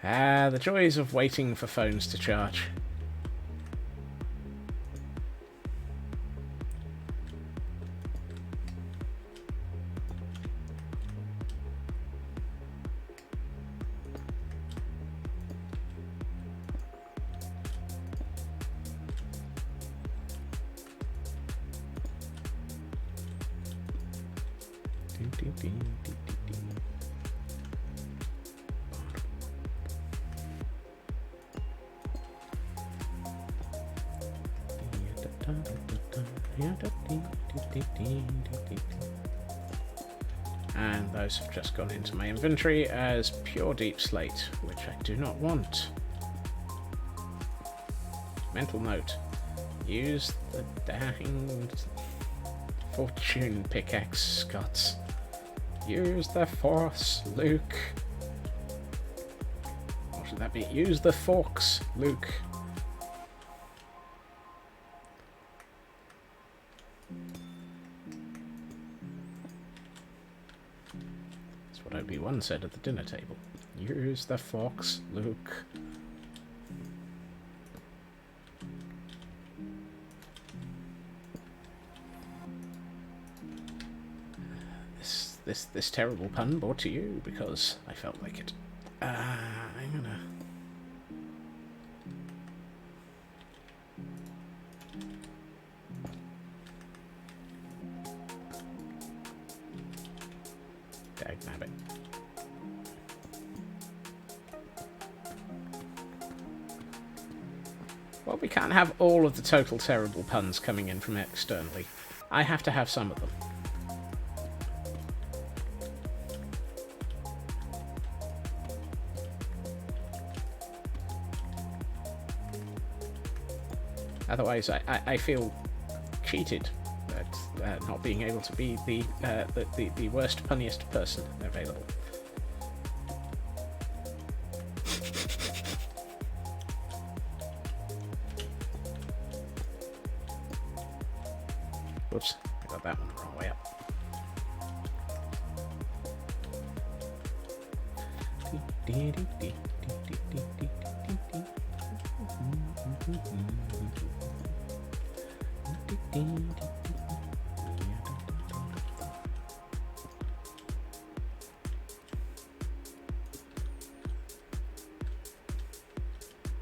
The joys of waiting for phones to charge. And those have just gone into my inventory as pure deep slate, which I do not want. Mental note. Use the dang fortune pickaxe, Scots. Use the force, Luke. What should that be? Use the forks, Luke. That's what Obi-Wan said at the dinner table. Use the forks, Luke. This terrible pun brought to you because I felt like it. I'm gonna... Dagnabbit. Well, we can't have all of the total terrible puns coming in from externally. I have to have some of them. Otherwise, I feel cheated at not being able to be the worst, punniest person available. Whoops, I got that one the wrong way up.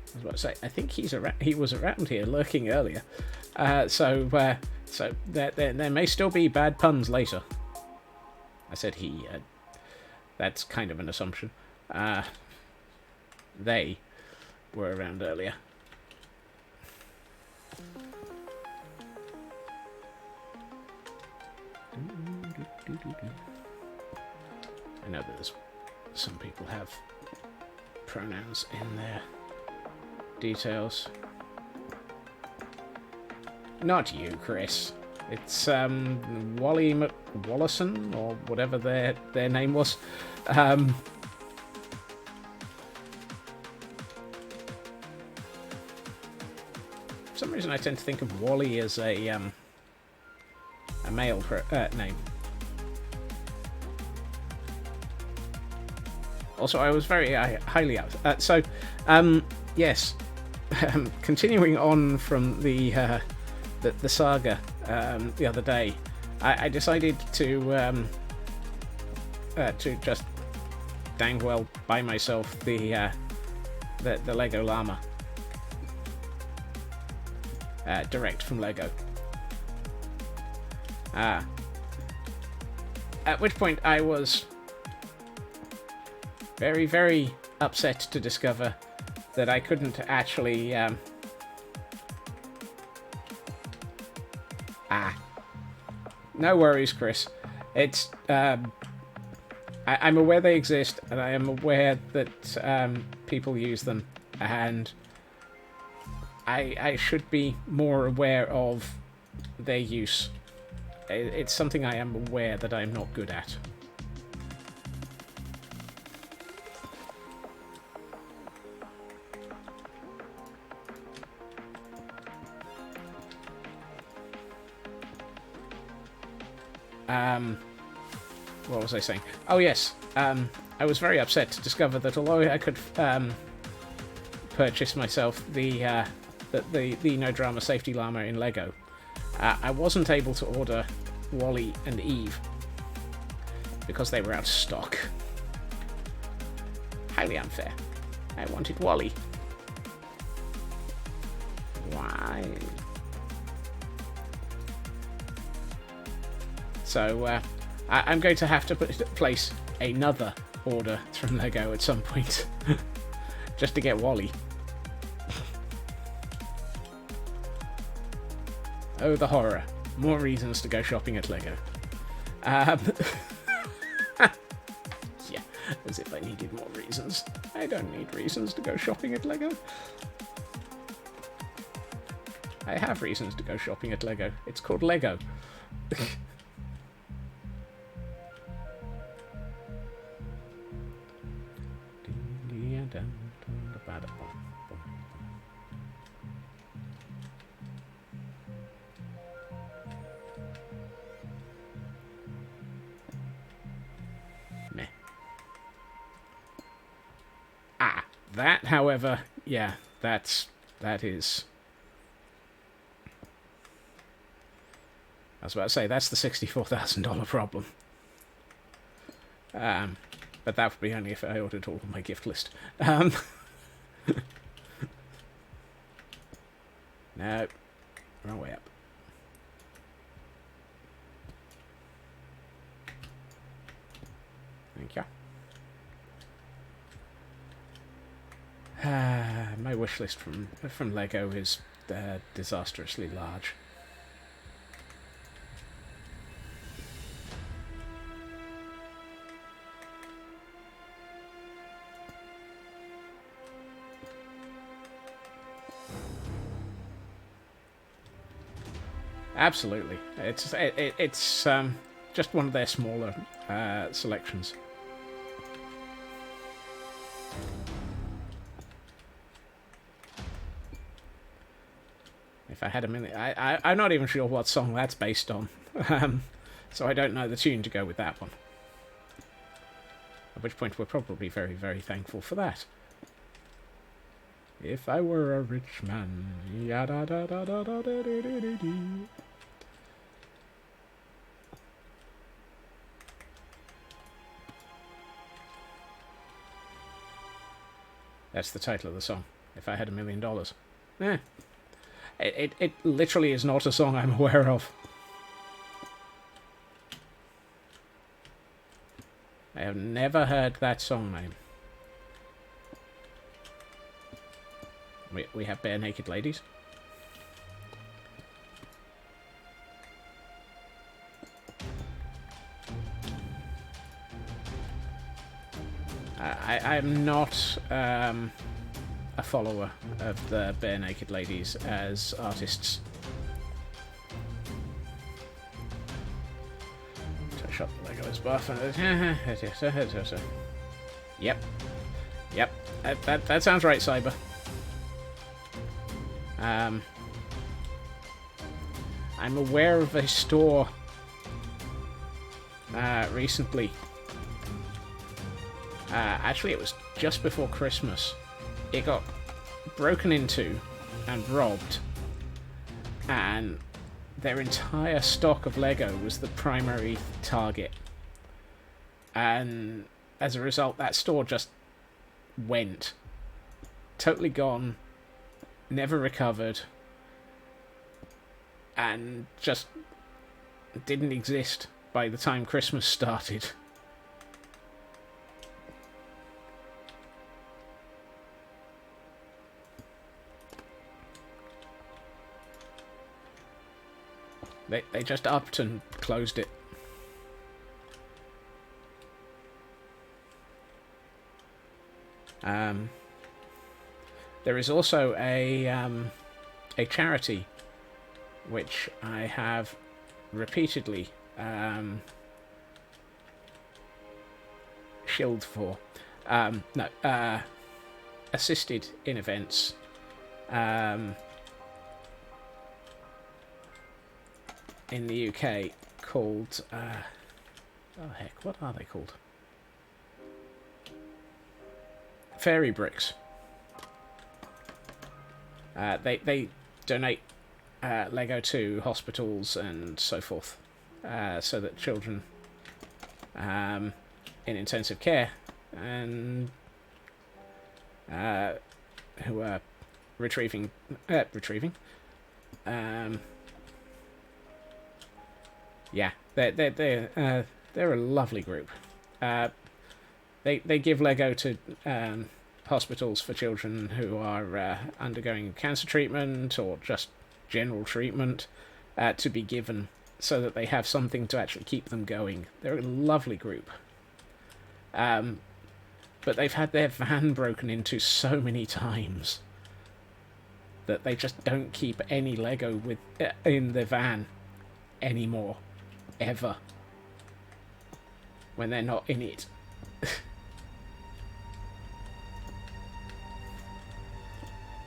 I was about to say, I think he was around here lurking earlier, so there may still be bad puns later. I said he. That's kind of an assumption. They were around earlier. I know that some people have pronouns in their details. Not you, Chris. It's Wally McWallison, or whatever their name was. For some reason I tend to think of Wally as a male name. Also, I was very highly out. Yes. Continuing on from the saga the other day, I decided to just dang well buy myself the Lego llama direct from Lego. At which point I was very, very upset to discover that I couldn't actually no worries, Chris. It's I'm aware they exist, and I am aware that people use them, and I should be more aware of their use. It's something I am aware that I'm not good at. What was I saying? Oh yes, I was very upset to discover that although I could purchase myself the No Drama Safety Llama in Lego, I wasn't able to order Wally and Eve because they were out of stock. Highly unfair. I wanted Wally. Why? So I'm going to have to place another order from Lego at some point. Just to get Wally. Oh, the horror. More reasons to go shopping at Lego. Yeah, as if I needed more reasons. I don't need reasons to go shopping at Lego. I have reasons to go shopping at Lego. It's called Lego. Meh. That, however, yeah, that is. I was about to say that's the $64,000 problem. But that would be only if I ordered all of my gift list. No, wrong way up. Thank you. My wish list from Lego is disastrously large. Absolutely, it's just one of their smaller selections. If I had a minute, I'm not even sure what song that's based on, so I don't know the tune to go with that one. At which point we're probably very, very thankful for that. If I were a rich man, yada da da da da da da da da. That's the title of the song. If I had $1 million. It literally is not a song I'm aware of. I have never heard that song name. We have bare naked ladies. I'm not a follower of the bare naked ladies as artists. Touch up the Lego is buff. Yep. That sounds right, Cyber. I'm aware of a store recently. Actually, it was just before Christmas. It got broken into and robbed, and their entire stock of Lego was the primary target. And as a result, that store just went. Totally gone. Never recovered. And just didn't exist by the time Christmas started. They just upped and closed it. There is also a charity which I have repeatedly shilled for. Assisted in events. In the UK called oh heck, what are they called? Fairy Bricks. They donate Lego to hospitals and so forth, so that children in intensive care and who are retrieving yeah, they're They're a lovely group. They give Lego to hospitals for children who are undergoing cancer treatment or just general treatment to be given so that they have something to actually keep them going. They're a lovely group. But they've had their van broken into so many times that they just don't keep any Lego in the van anymore. Ever. When they're not in it.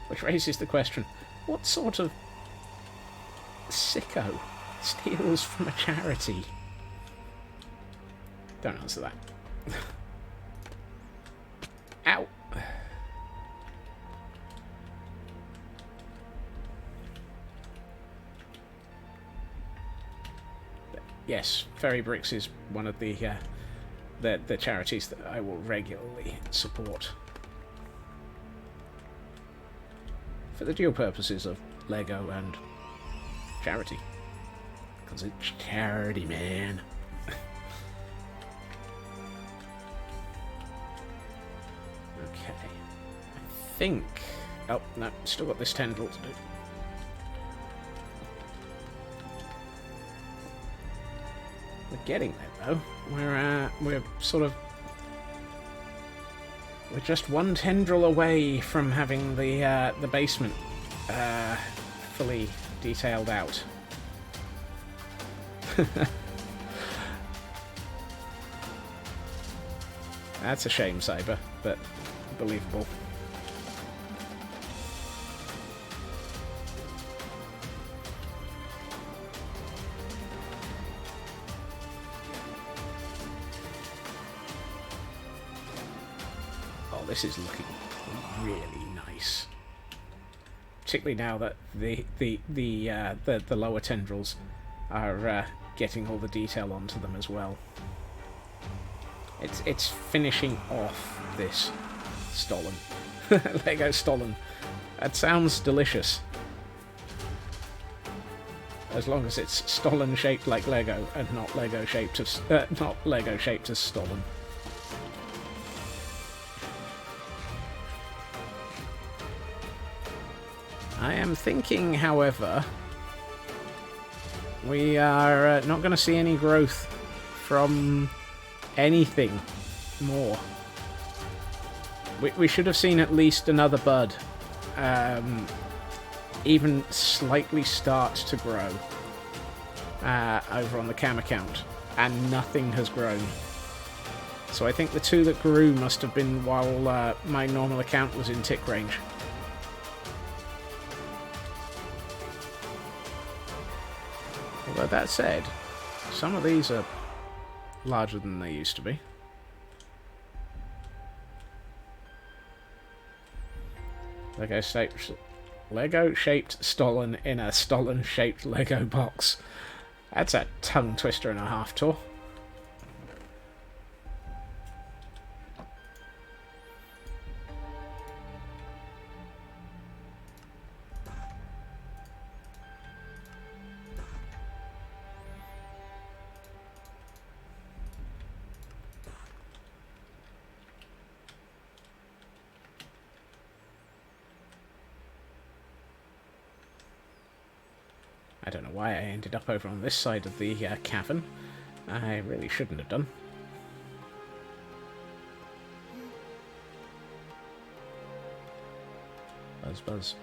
Which raises the question, what sort of sicko steals from a charity? Don't answer that. Ow! Yes, Fairy Bricks is one of the charities that I will regularly support. For the dual purposes of Lego and charity. Because it's charity, man. Okay. I think... Oh, no, still got this tendril to do. We're getting there, though. We're sort of... We're just one tendril away from having the basement fully detailed out. That's a shame, Cyber, but believable. Oh, this is looking really nice. Particularly now that the lower tendrils are getting all the detail onto them as well. It's finishing off this Stollen. Lego Stollen. That sounds delicious. As long as it's Stollen shaped like Lego and not Lego shaped as Stollen. I am thinking, however, we are not going to see any growth from anything more. We should have seen at least another bud, even slightly start to grow over on the cam account, and nothing has grown. So I think the two that grew must have been while my normal account was in tick range. Although that said, some of these are larger than they used to be. Lego-shaped Stollen in a Stollen-shaped Lego box. That's a tongue twister and a half, Tor. I don't know why I ended up over on this side of the cavern. I really shouldn't have done. Buzz, buzz.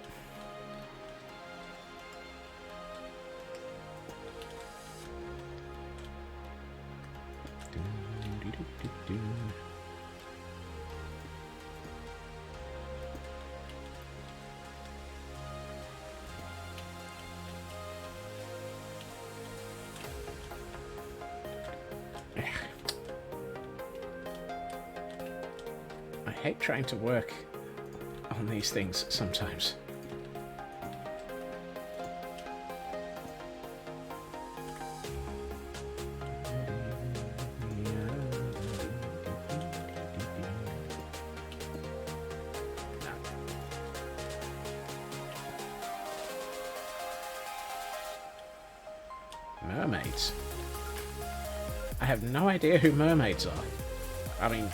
I hate trying to work on these things sometimes. Mermaids. I have no idea who mermaids are. I mean...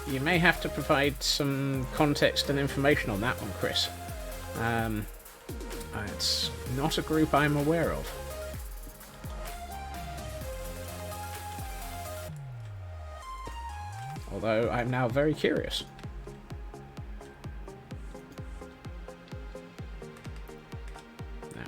You may have to provide some context and information on that one, Chris. It's not a group I'm aware of. Although I'm now very curious. No.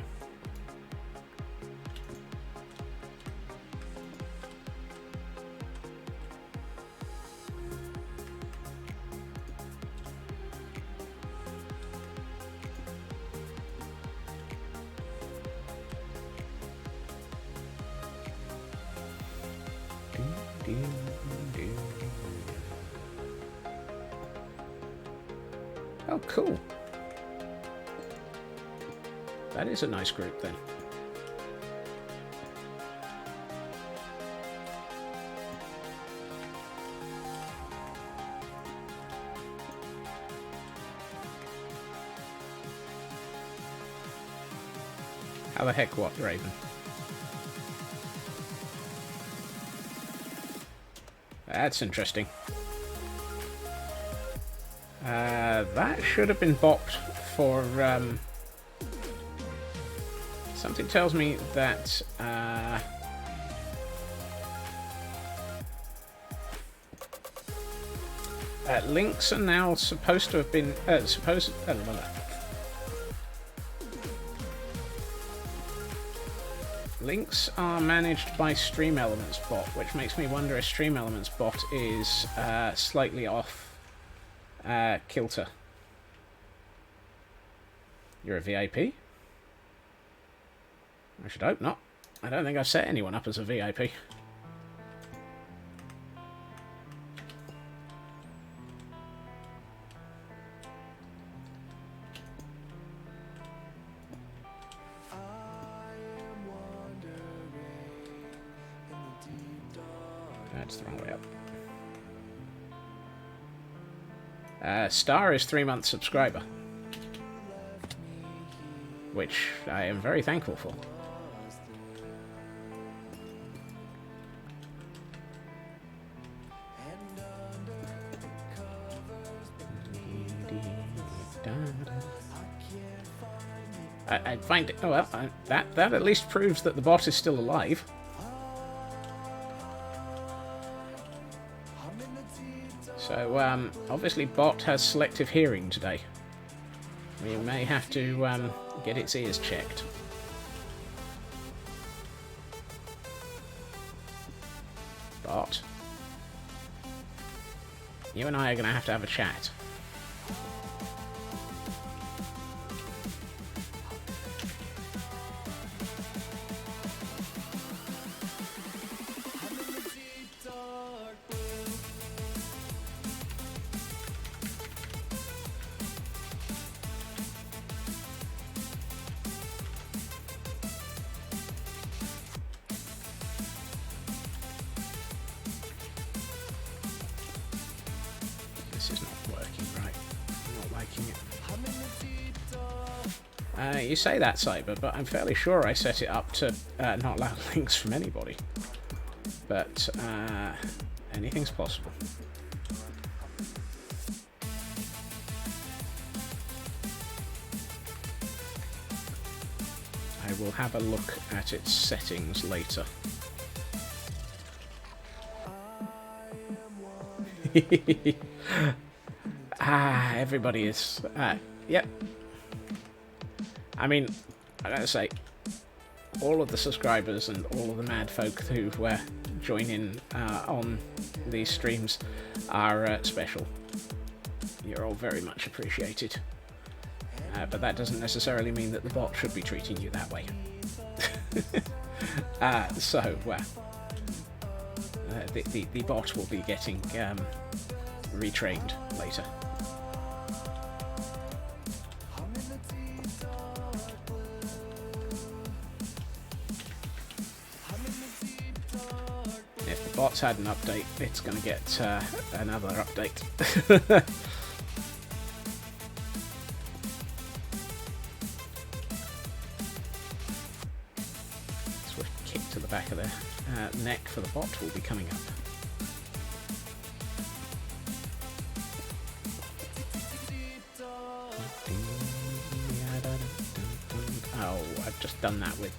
Oh, cool. That is a nice group, then. How the heck what, Raven? That's interesting. That should have been bopped for... something tells me that... links are now supposed to have been... Links are managed by Stream Elements bot, which makes me wonder if Stream Elements bot is slightly off kilter. You're a VIP? I should hope not. I don't think I've set anyone up as a VIP. That's the wrong way up. Star is 3-month subscriber, which I am very thankful for. I find it. Oh well, that at least proves that the bot is still alive. So, obviously bot has selective hearing today. We may have to get its ears checked. Bot. You and I are going to have a chat. You say that, Cyber, but I'm fairly sure I set it up to not allow links from anybody. But anything's possible. I will have a look at its settings later. Everybody is... yep. I mean, I gotta say, all of the subscribers and all of the mad folk who join in on these streams are special. You're all very much appreciated. But that doesn't necessarily mean that the bot should be treating you that way. The bot will be getting retrained later. If the bot's had an update, it's going to get another update. back of the neck for the bot will be coming up. Oh, I've just done that with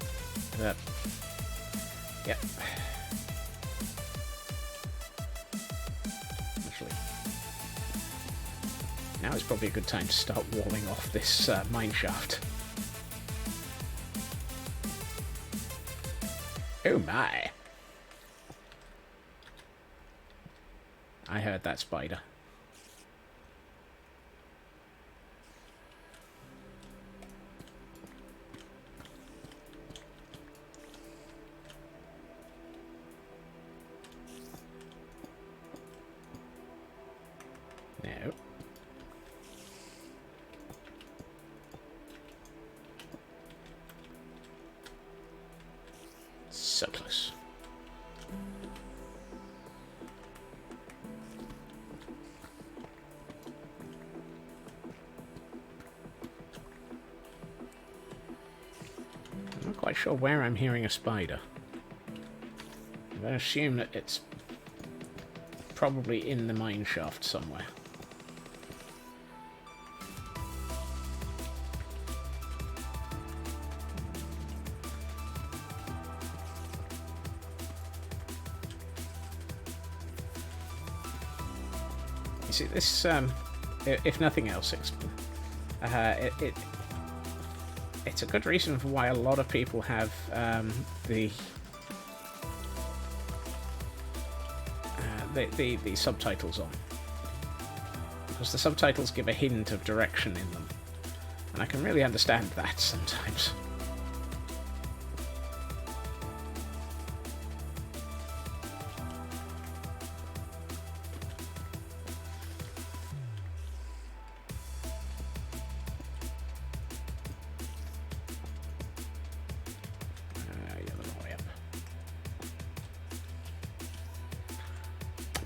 the... Yep. Actually, now is probably a good time to start walling off this mine shaft. Oh my! I heard that spider. No. So close. I'm not quite sure where I'm hearing a spider. I'm going to assume that it's probably in the mine shaft somewhere. You see, this, if nothing else, it's a good reason for why a lot of people have the subtitles on. Because the subtitles give a hint of direction in them. And I can really understand that sometimes.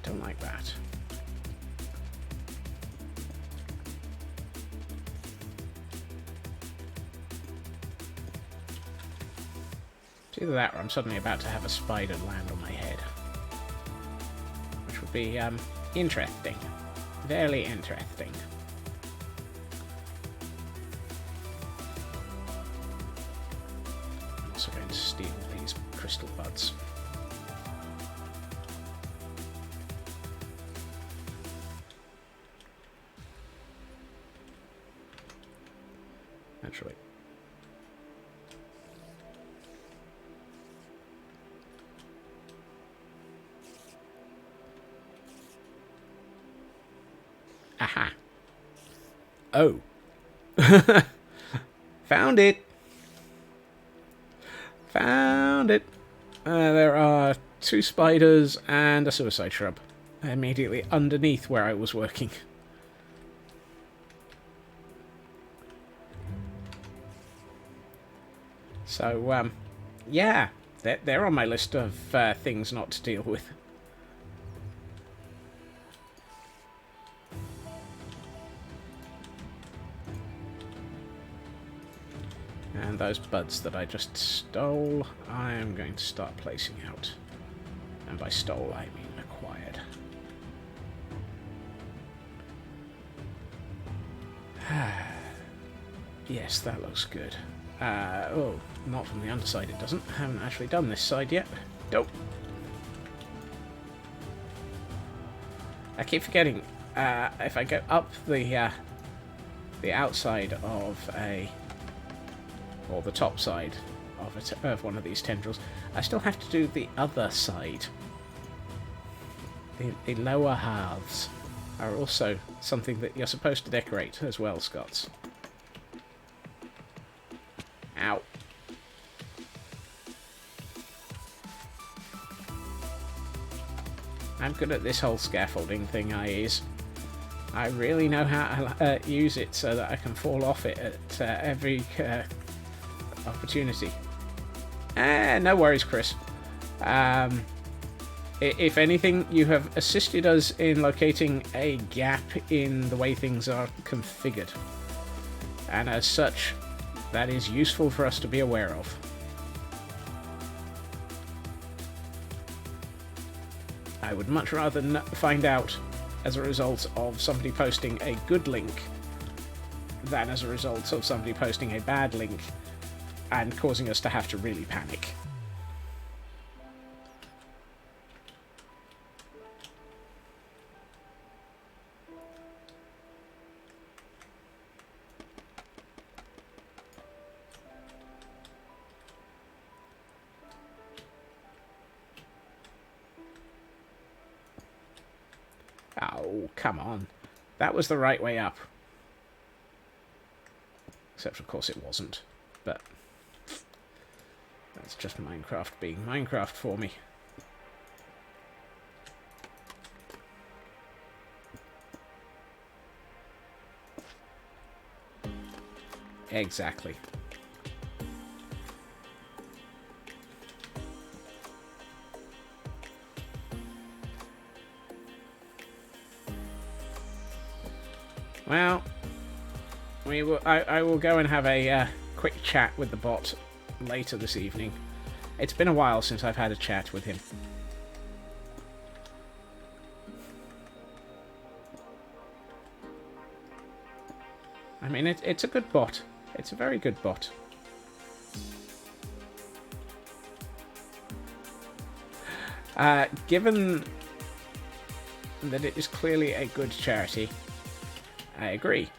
Don't like that. It's either that or I'm suddenly about to have a spider land on my head. Which would be interesting. Very interesting. I'm also going to steal these crystal buds. Actually. Aha. Oh. Found it. Found it. There are 2 spiders and a suicide shrub immediately underneath where I was working. So, yeah, they're on my list of things not to deal with. And those buds that I just stole, I am going to start placing out. And by stole, I mean acquired. Yes, that looks good. Oh, not from the underside it doesn't. I haven't actually done this side yet. Nope. I keep forgetting, if I go up the outside of or the top side of one of these tendrils, I still have to do the other side. The lower halves are also something that you're supposed to decorate as well, Scots. Ow. I'm good at this whole scaffolding thing, I really know how to use it so that I can fall off it at every opportunity. No worries, Chris. If anything, you have assisted us in locating a gap in the way things are configured. And as such, that is useful for us to be aware of. I would much rather find out as a result of somebody posting a good link than as a result of somebody posting a bad link and causing us to have to really panic. Oh, come on. That was the right way up. Except, of course, it wasn't. But that's just Minecraft being Minecraft for me. Exactly. Well, I will go and have a quick chat with the bot later this evening. It's been a while since I've had a chat with him. I mean, it's a good bot. It's a very good bot. Given that it is clearly a good charity, I agree.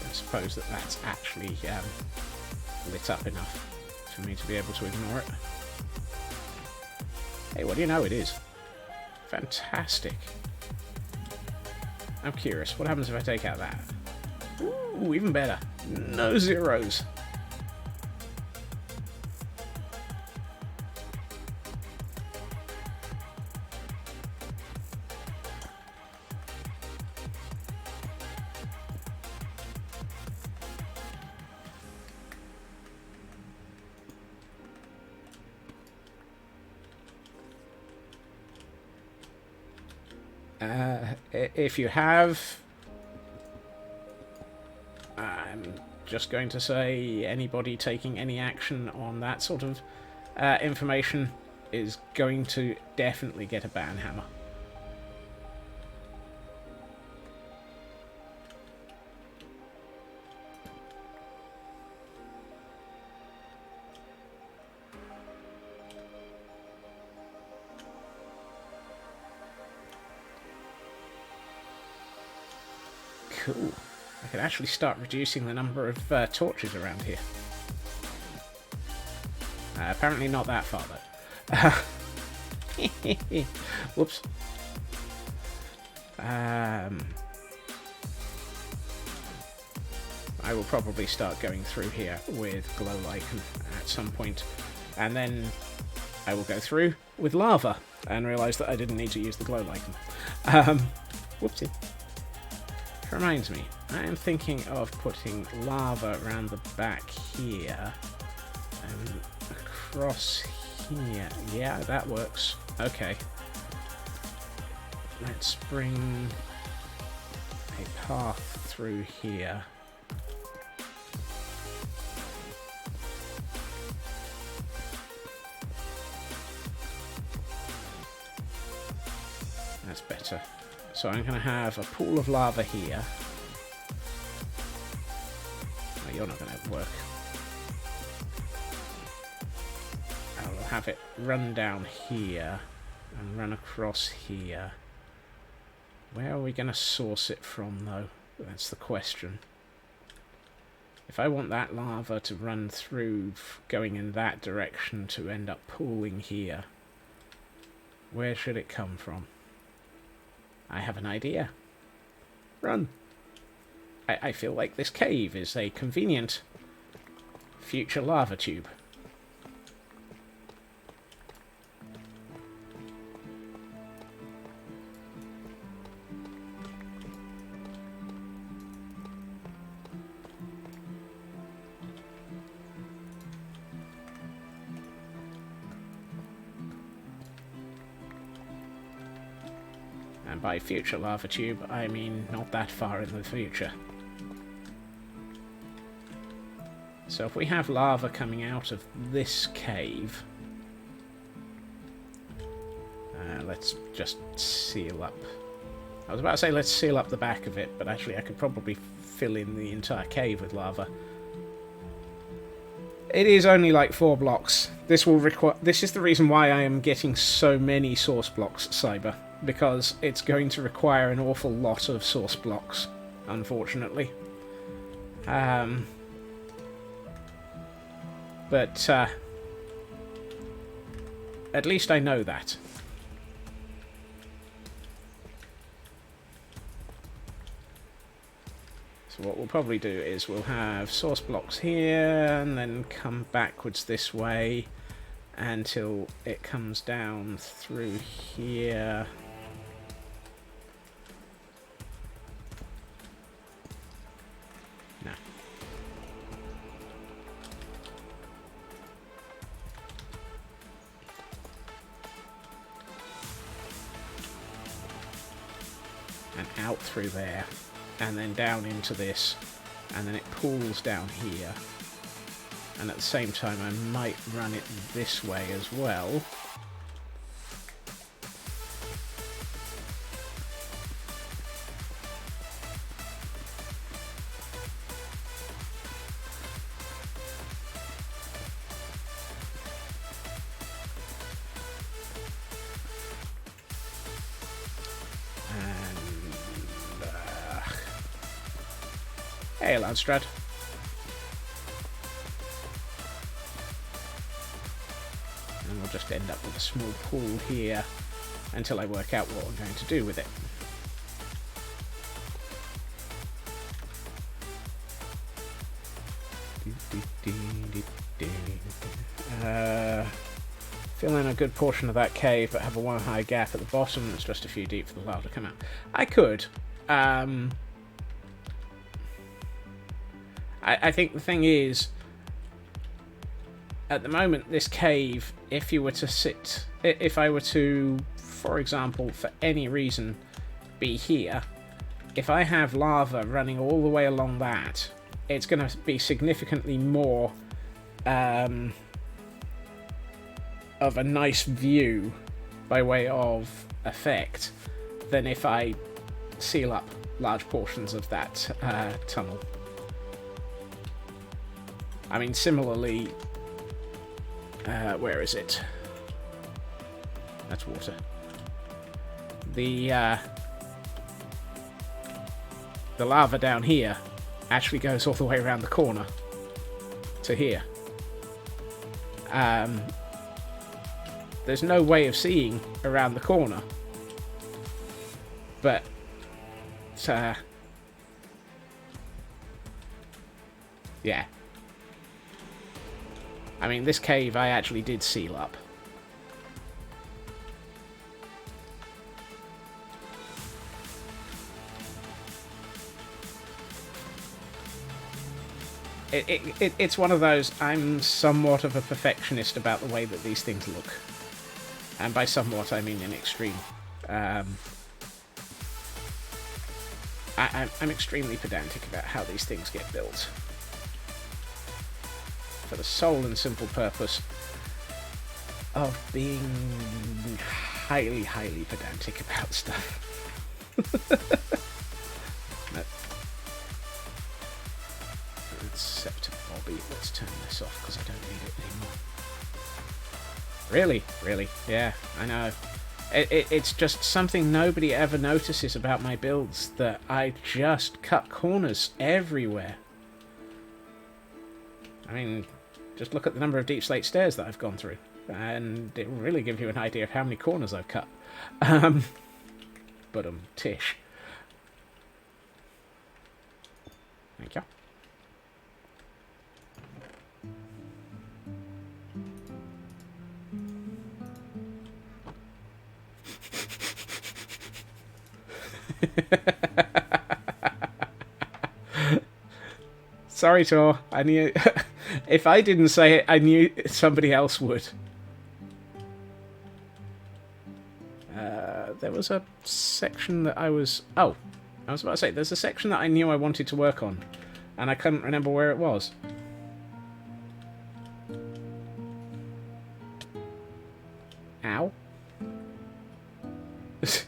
I suppose that's actually lit up enough for me to be able to ignore it. Hey, what do you know? It is. Fantastic. I'm curious, what happens if I take out that? Ooh, even better. No zeros. If you have, I'm just going to say anybody taking any action on that sort of information is going to definitely get a ban hammer. Cool. I can actually start reducing the number of torches around here. Apparently not that far, though. Whoops. I will probably start going through here with glow lichen at some point, and then I will go through with lava and realise that I didn't need to use the glow lichen. Whoopsie. Reminds me, I am thinking of putting lava around the back here and across here. Yeah, that works. Okay. Let's bring a path through here. That's better. So I'm going to have a pool of lava here. No, you're not going to work. I'll have it run down here and run across here. Where are we going to source it from, though? That's the question. If I want that lava to run through, going in that direction to end up pooling here, where should it come from? I have an idea. Run. I feel like this cave is a convenient future lava tube. And by future lava tube, I mean not that far in the future. So if we have lava coming out of this cave, let's just seal up. I was about to say let's seal up the back of it, but actually I could probably fill in the entire cave with lava. It is only like 4 blocks. This will require. This is the reason why I am getting so many source blocks, Cyber, because it's going to require an awful lot of source blocks, unfortunately. But at least I know that. So what we'll probably do is we'll have source blocks here and then come backwards this way until it comes down through here. No. And out through there. And then down into this, and then it pools down here. And at the same time I might run it this way as well. Hey, Landstrad. And we'll just end up with a small pool here until I work out what I'm going to do with it. Fill in a good portion of that cave, but have a one high gap at the bottom that's just a few deep for the lava to come out. I could. I think the thing is, at the moment, this cave, if you were to sit, if I were to, for example, for any reason, be here, if I have lava running all the way along that, it's going to be significantly more of a nice view by way of effect than if I seal up large portions of that tunnel. I mean, similarly, where is it? That's water. The lava down here actually goes all the way around the corner to here. There's no way of seeing around the corner, but yeah. I mean, this cave I actually did seal up. It's one of those, I'm somewhat of a perfectionist about the way that these things look. And by somewhat, I mean in extreme. I'm extremely pedantic about how these things get built. For the sole and simple purpose of being highly, highly pedantic about stuff. No. Let's set to Bobby. Let's turn this off because I don't need it anymore. Really? Really? Yeah, I know. It's just something nobody ever notices about my builds, that I just cut corners everywhere. I mean, just look at the number of deep slate stairs that I've gone through, and it will really give you an idea of how many corners I've cut. But tish. Thank you. Sorry, Tor. I knew. If I didn't say it, I knew somebody else would. There was a section that I was... Oh, I was about to say, there's a section that I knew I wanted to work on, and I couldn't remember where it was. Ow. Is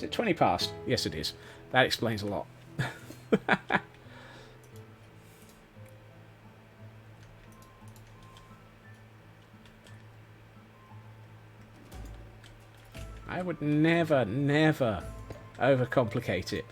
it 20 past? Yes, it is. That explains a lot. I would never, never overcomplicate it.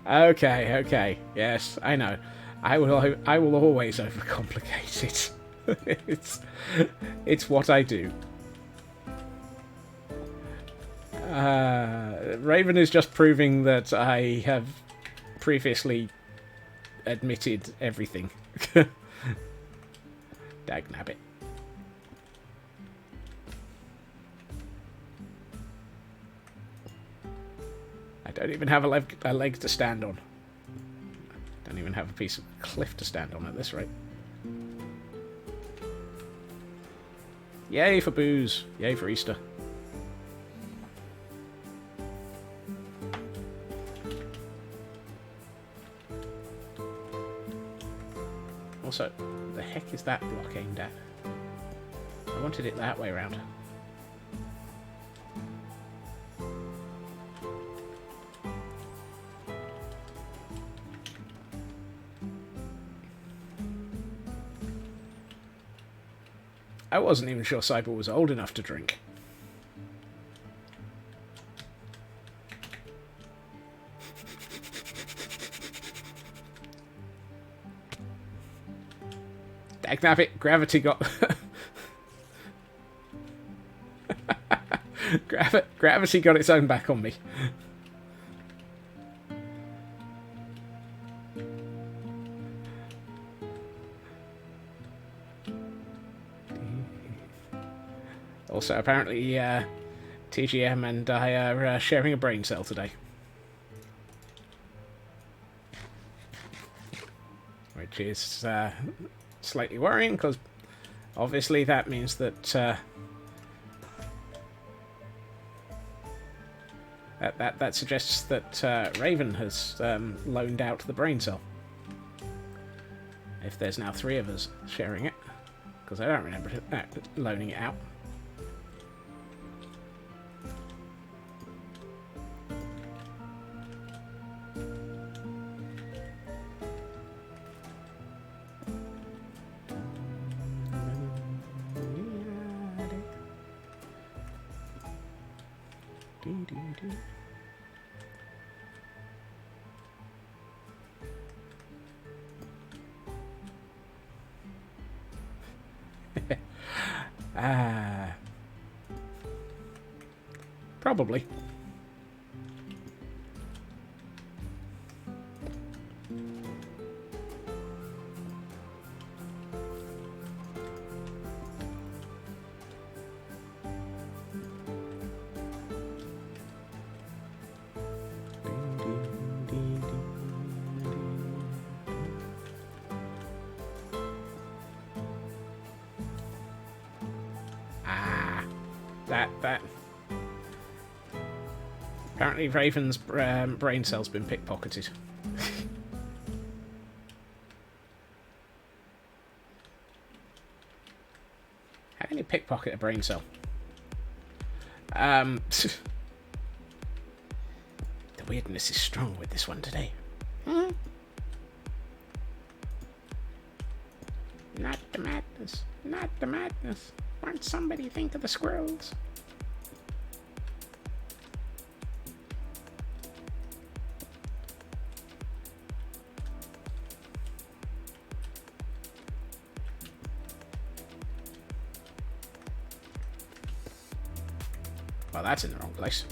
Okay. Yes, I know. I will always overcomplicate it. It's what I do. Raven is just proving that I have previously admitted everything. Dagnabbit. I don't even have a leg to stand on. Don't even have a piece of cliff to stand on at this rate. Yay for booze. Yay for Easter. Also, the heck is that block aimed at? I wanted it that way around. I wasn't even sure Cyber was old enough to drink. Dagnabbit, gravity got... Gravity got its own back on me. Also, apparently, TGM and I are sharing a brain cell today. Which is slightly worrying, because obviously that means that that suggests that Raven has loaned out the brain cell. If there's now 3 of us sharing it, because I don't remember loaning it out. Probably. That. Apparently Raven's brain cell's been pickpocketed. How can you pickpocket a brain cell? The weirdness is strong with this one today. Hmm? Not the madness. Not the madness. Won't somebody think of the squirrels? Well, that's in the wrong place.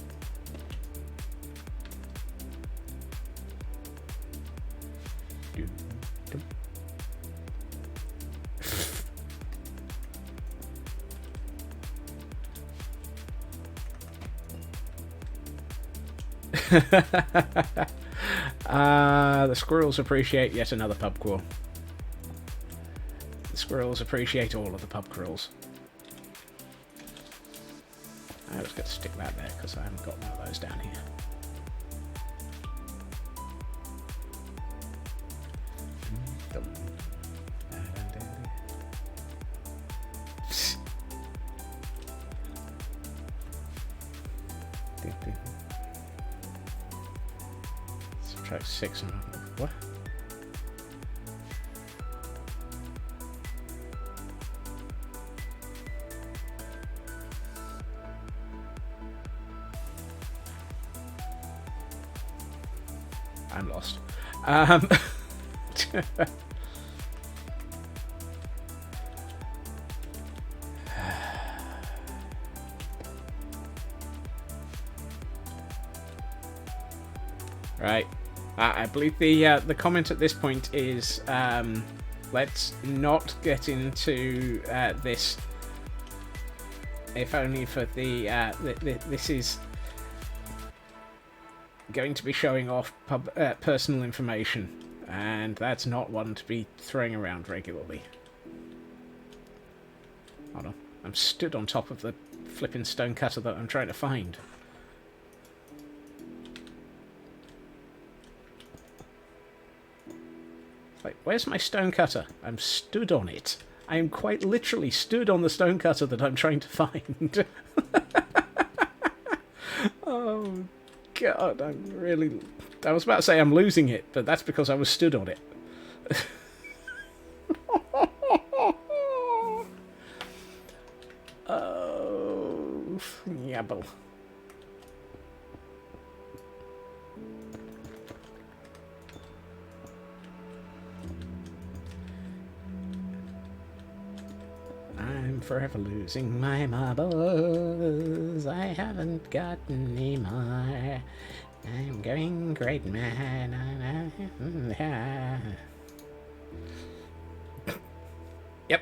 The squirrels appreciate yet another pub crawl. The squirrels appreciate all of the pub crawls. I was going to stick that there because I haven't got one of those down here. Subtract 6 and what? I'm lost. Right. I believe the comment at this point is let's not get into this. If only for this is going to be showing off personal information, and that's not one to be throwing around regularly. Hold on. I'm stood on top of the flipping stone cutter that I'm trying to find. Like, where's my stone cutter? I'm stood on it. I am quite literally stood on the stone cutter that I'm trying to find. Oh, God, I was about to say I'm losing it, but that's because I was stood on it. Oh, yabble. I'm forever losing my marbles. I haven't got any more. I'm going great mad. Yep.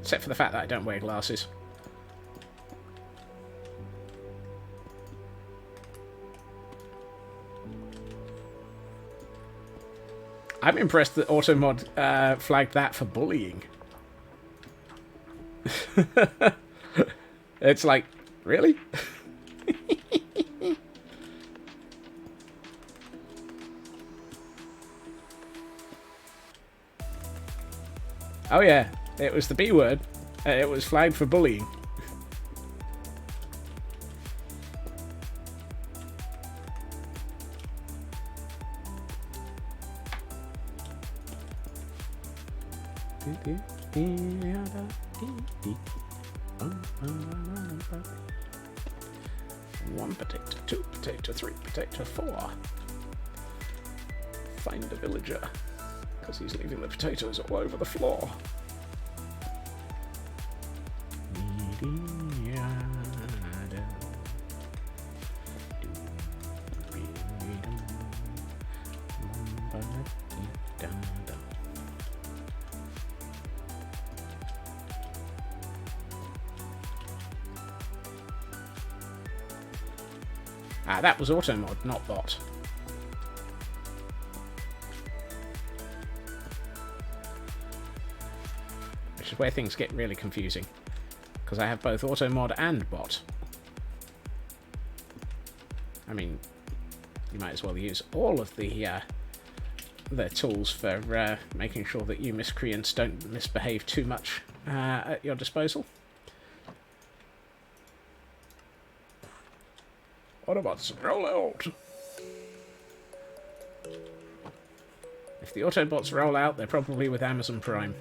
Except for the fact that I don't wear glasses. I'm impressed that Automod flagged that for bullying. It's like, really? Oh yeah, it was the B word. It was flagged for bullying. One potato, two potato, three potato, four. Find a villager, because he's leaving the potatoes all over the floor. Ah, that was Automod, not bot. Which is where things get really confusing, because I have both Automod and bot. I mean, you might as well use all of the tools for making sure that you miscreants don't misbehave too much at your disposal. Autobots, roll out! If the Autobots roll out, they're probably with Amazon Prime.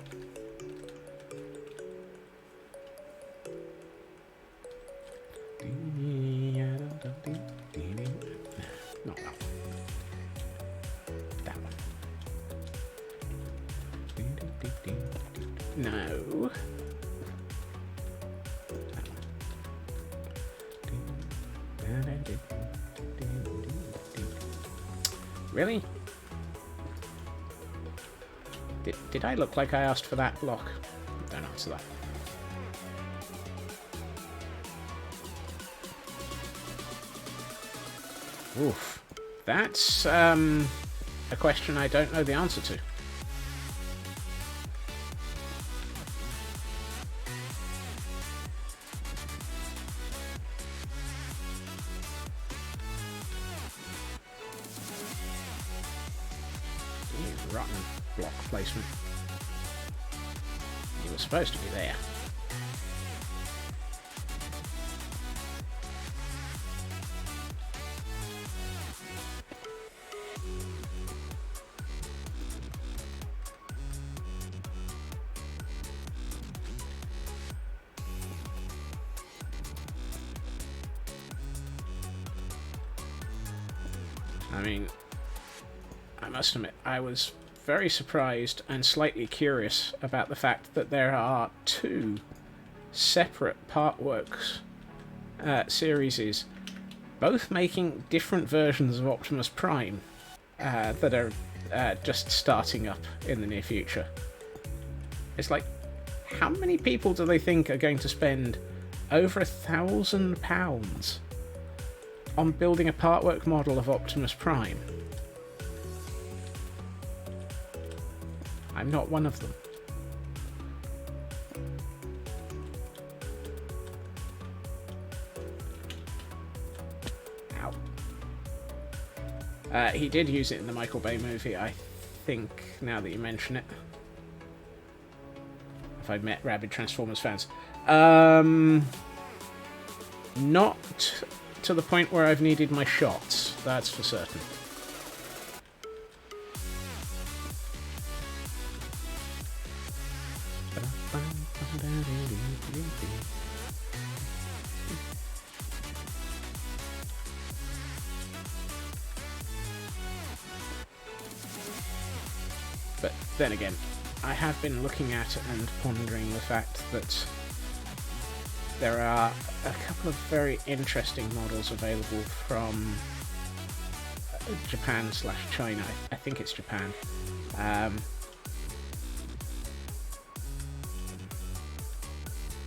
Not that one. That one. No. Really? Did I look like I asked for that block? Don't answer that. Oof. That's a question I don't know the answer to. Rotten block placement. He was supposed to be there. I mean, I must admit, I was very surprised and slightly curious about the fact that there are two separate Partworks series, both making different versions of Optimus Prime that are just starting up in the near future. It's like, how many people do they think are going to spend over £1,000 on building a Partwork model of Optimus Prime? I'm not one of them. Ow. He did use it in the Michael Bay movie, I think, now that you mention it. If I've met rabid Transformers fans. Not to the point where I've needed my shots, that's for certain. But then again, I have been looking at and pondering the fact that there are a couple of very interesting models available from Japan/China. I think it's Japan.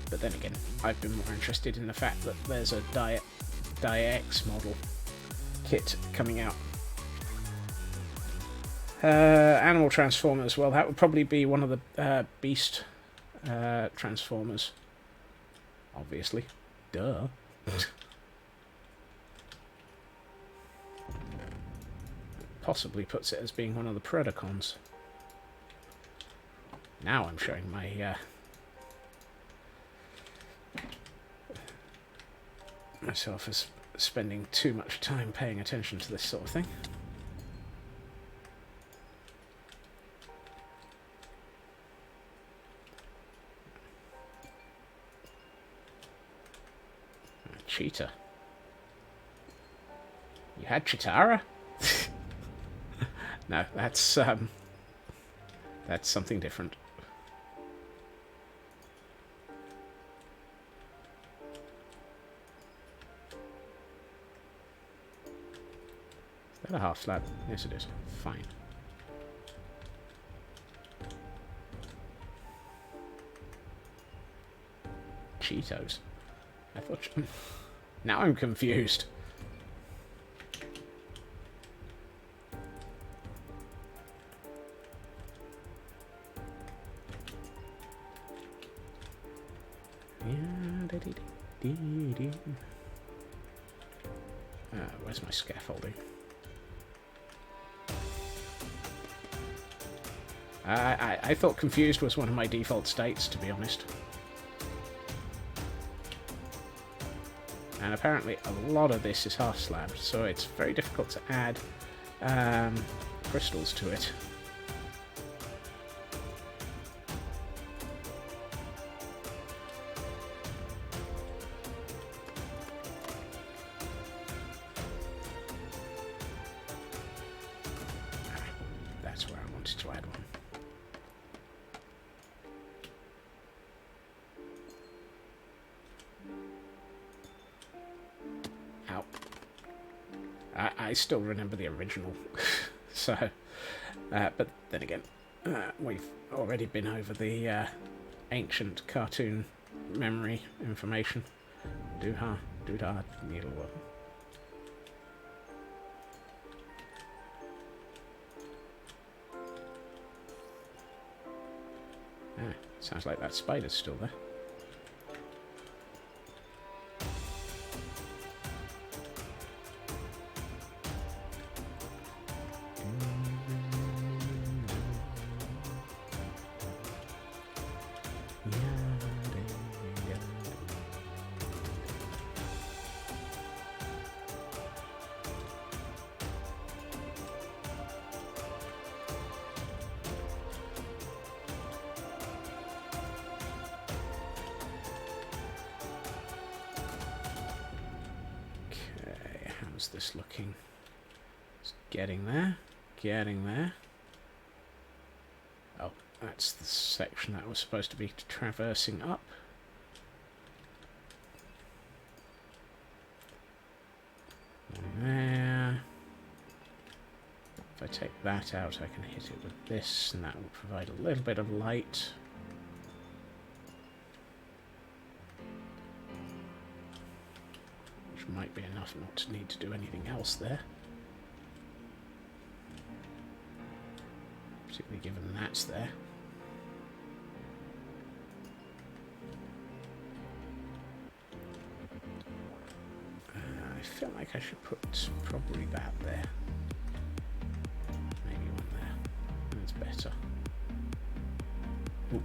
But then again, I've been more interested in the fact that there's a Di-X model kit coming out. Animal Transformers, well, that would probably be one of the Beast Transformers. Obviously. Duh. Possibly puts it as being one of the Predacons. Now I'm showing my myself as spending too much time paying attention to this sort of thing. Cheetah. You had Chitara? No, that's something different. Is that a half slab? Yes, it is. Fine. Cheetos. I thought... Now I'm confused. Where's my scaffolding? I thought confused was one of my default states, to be honest. And apparently a lot of this is half slabbed, so it's very difficult to add crystals to it. That's where I wanted to add one. Ow. I still remember the original, so, but then again, we've already been over the ancient cartoon memory information. Doodah, needleworm. Ah, sounds like that spider's still there. How's this looking? It's getting there. Getting there. Oh, that's the section that was supposed to be traversing up. And there. If I take that out, I can hit it with this, and that will provide a little bit of light. Might be enough not to need to do anything else there. Particularly given that's there. I feel like I should put probably that there. Maybe one there. That's better. Ooh.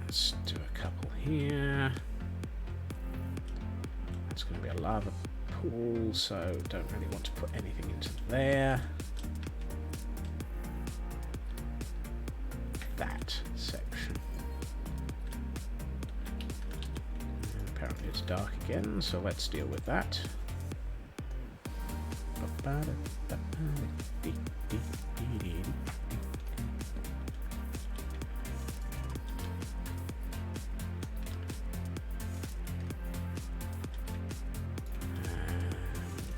Let's do a couple here. It's going to be a lava pool, so don't really want to put anything into there. That section. And apparently it's dark again, so let's deal with that.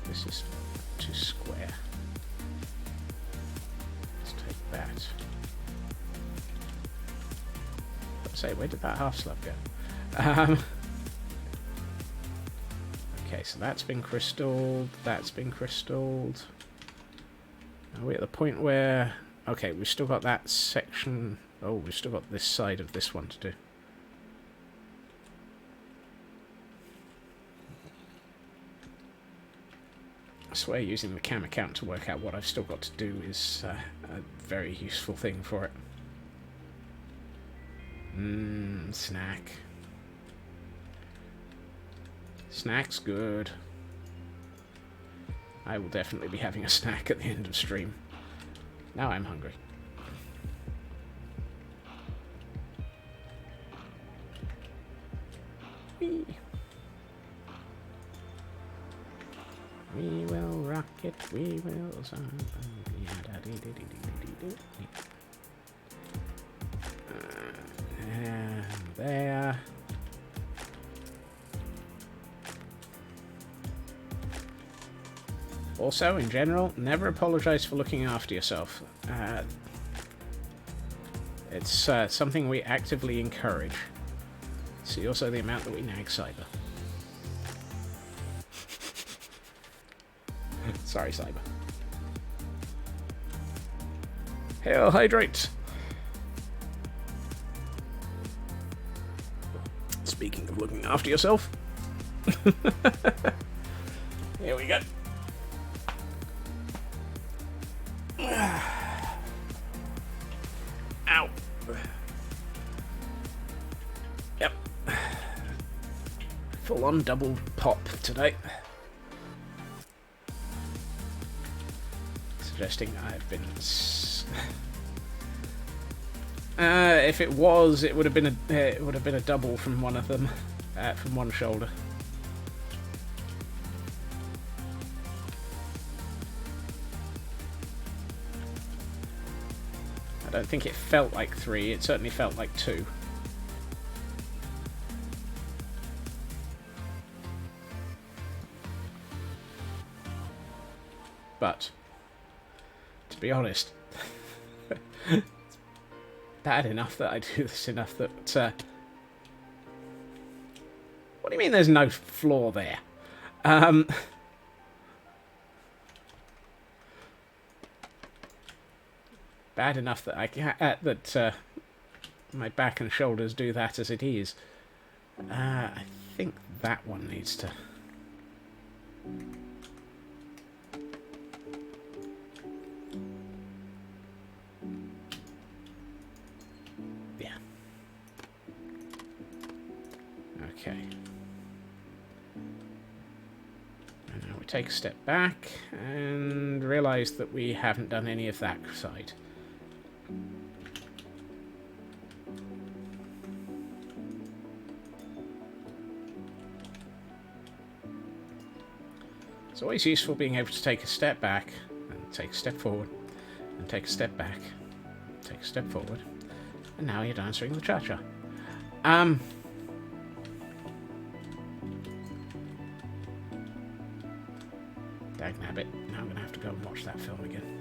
This is too square. Let's take that. Let's say, where did that half slab go? Okay, so that's been crystalled. That's been crystalled. Are we at the point where... Okay, we've still got that section... Oh, we've still got this side of this one to do. I swear using the cam account to work out what I've still got to do is a very useful thing for it. Snack. Snack's good. I will definitely be having a snack at the end of stream. Now I'm hungry. Whee. We will rock it, we will... And there. Also, in general, never apologize for looking after yourself. It's something we actively encourage. See also the amount that we nag Cyber. Sorry, Cyber. Hail, hydrate! Speaking of looking after yourself. Here we go. Ow. Yep. Full on double pop today. Suggesting I've been... if it was, it would have been a double from one of them, from one shoulder. I don't think it felt like 3. It certainly felt like 2. But to be honest, it's bad enough that I do this enough that... what do you mean there's no floor there? Bad enough that I can't... my back and shoulders do that as it is. I think that one needs to... Yeah. Okay. And now we take a step back and realise that we haven't done any of that side. It's always useful being able to take a step back and take a step forward and take a step back, take a step forward, and now you're dancing the cha-cha. Dagnabbit. Now I'm going to have to go and watch that film again.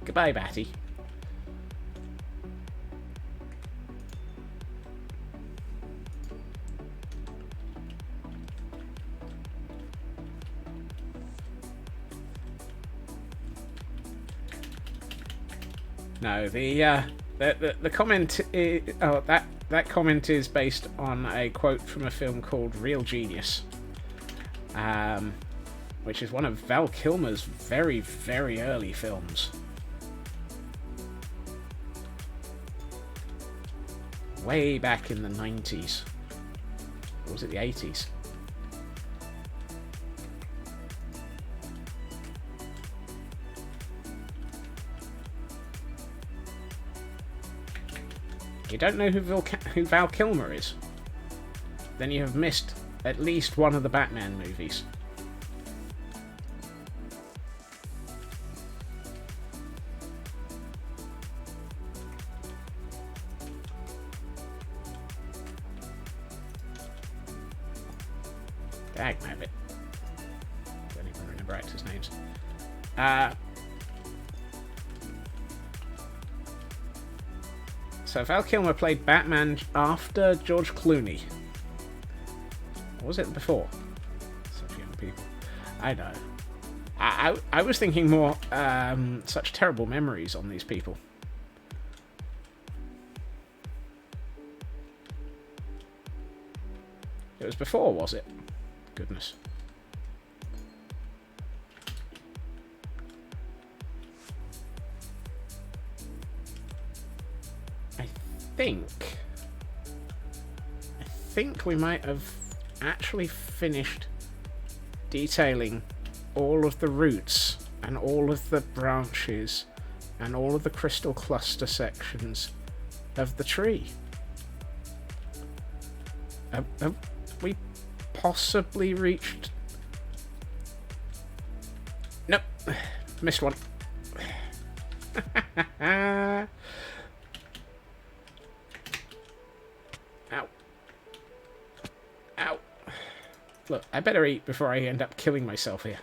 Goodbye, Batty. No, the comment is, that comment is based on a quote from a film called Real Genius, which is one of Val Kilmer's very, very early films. Way back in the 90s. Or was it the 80s? You don't know who Val Kilmer is? Then you have missed at least one of the Batman movies. Dagnabbit. Don't even remember actors' names. So Val Kilmer played Batman after George Clooney. Or was it before? Such young people. I know. I was thinking more such terrible memories on these people. It was before, was it? Goodness. I think we might have actually finished detailing all of the roots and all of the branches and all of the crystal cluster sections of the tree. Have we possibly reached... Nope. Missed one. Ow. Ow. Look, I better eat before I end up killing myself here.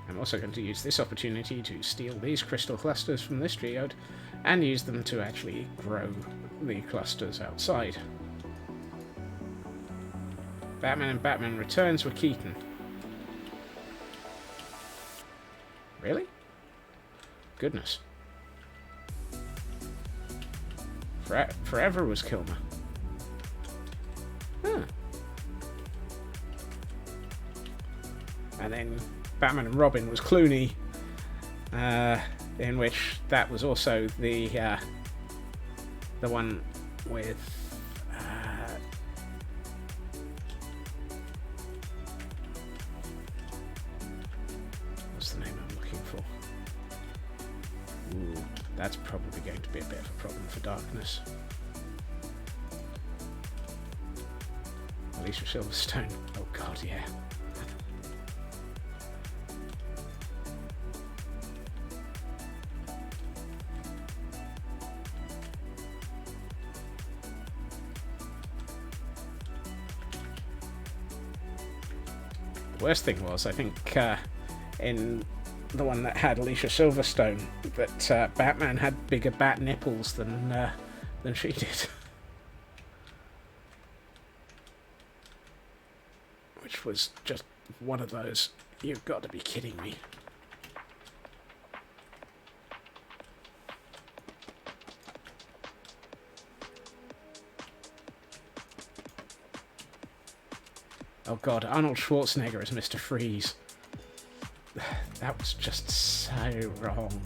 I'm also going to use this opportunity to steal these crystal clusters from this geode and use them to actually grow the clusters outside. Batman and Batman Returns were Keaton. Really? Goodness. Forever was Kilmer. Huh. And then Batman and Robin was Clooney, in which that was also the one with what's the name I'm looking for? Ooh, that's probably going to be a bit of a problem for Darkness. Alicia Silverstone. Oh god, yeah. The worst thing was, I think, in the one that had Alicia Silverstone, that Batman had bigger bat nipples than she did. Which was just one of those, you've got to be kidding me. Oh god, Arnold Schwarzenegger as Mr. Freeze. That was just so wrong.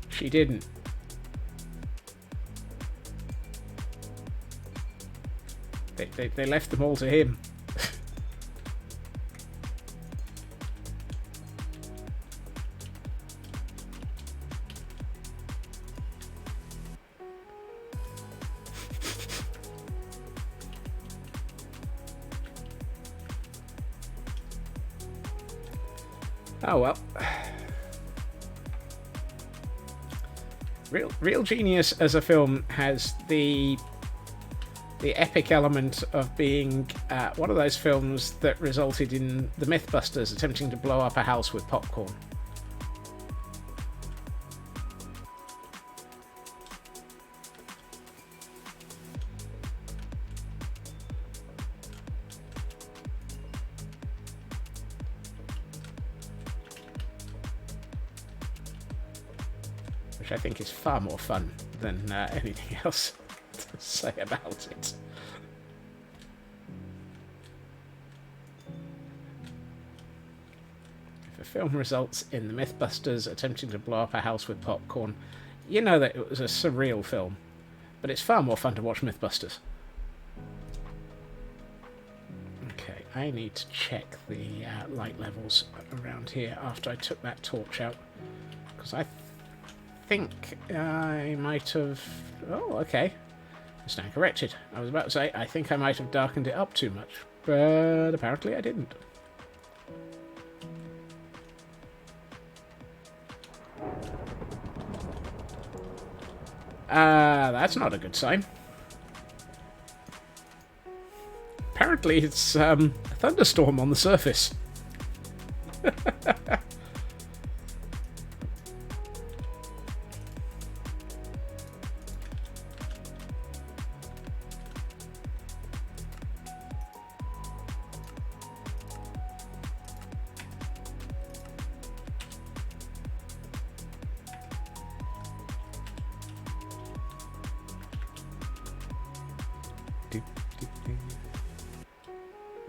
She didn't. They left them all to him. Oh well. Real Genius as a film has the epic element of being one of those films that resulted in the Mythbusters attempting to blow up a house with popcorn. Which I think is far more fun than anything else to say about it. If a film results in the Mythbusters attempting to blow up a house with popcorn, you know that it was a surreal film. But it's far more fun to watch Mythbusters. Okay, I need to check the light levels around here after I took that torch out. Because I think I might have... Oh, okay. I stand corrected. I was about to say, I think I might have darkened it up too much. But apparently I didn't. That's not a good sign. Apparently it's a thunderstorm on the surface.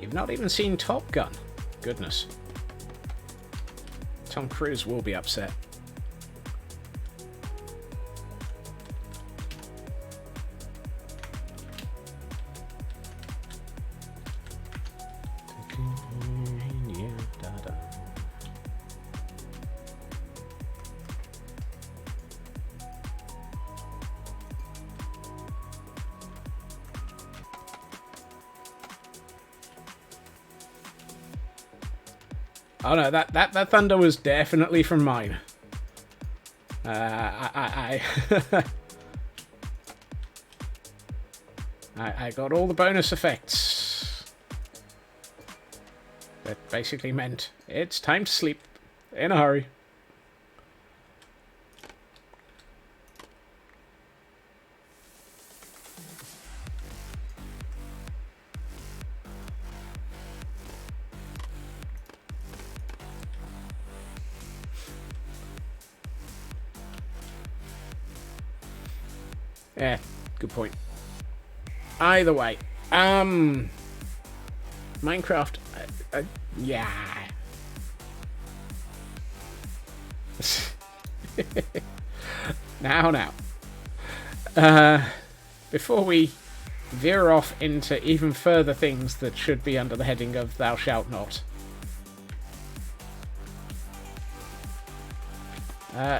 You've not even seen Top Gun. Goodness. Tom Cruise will be upset. Oh no, that thunder was definitely from mine. I got all the bonus effects. That basically meant it's time to sleep in a hurry. Yeah, good point. Either way, Minecraft, yeah. Now. Before we veer off into even further things that should be under the heading of Thou Shalt Not.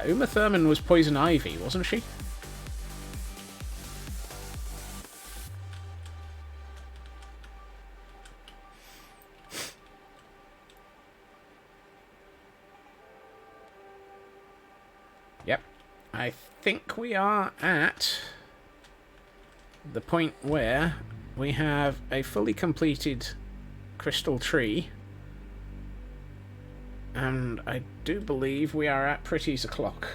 Uma Thurman was Poison Ivy, wasn't she? Yep. I think we are at the point where we have a fully completed crystal tree, and I do believe we are at Pretty's o'clock.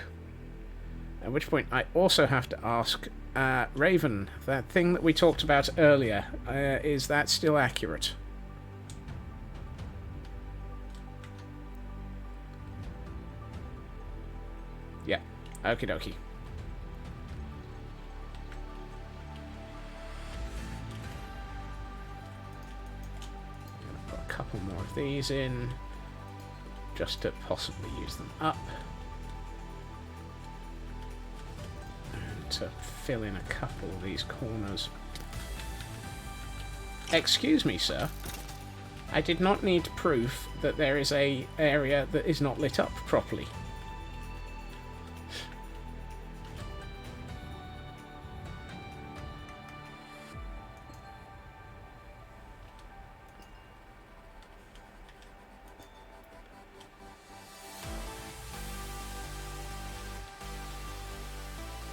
At which point I also have to ask, Raven, that thing that we talked about earlier, is that still accurate? Yeah, okie dokie. Put a couple more of these in, just to possibly use them up. And to fill in a couple of these corners. Excuse me, sir. I did not need proof that there is a area that is not lit up properly.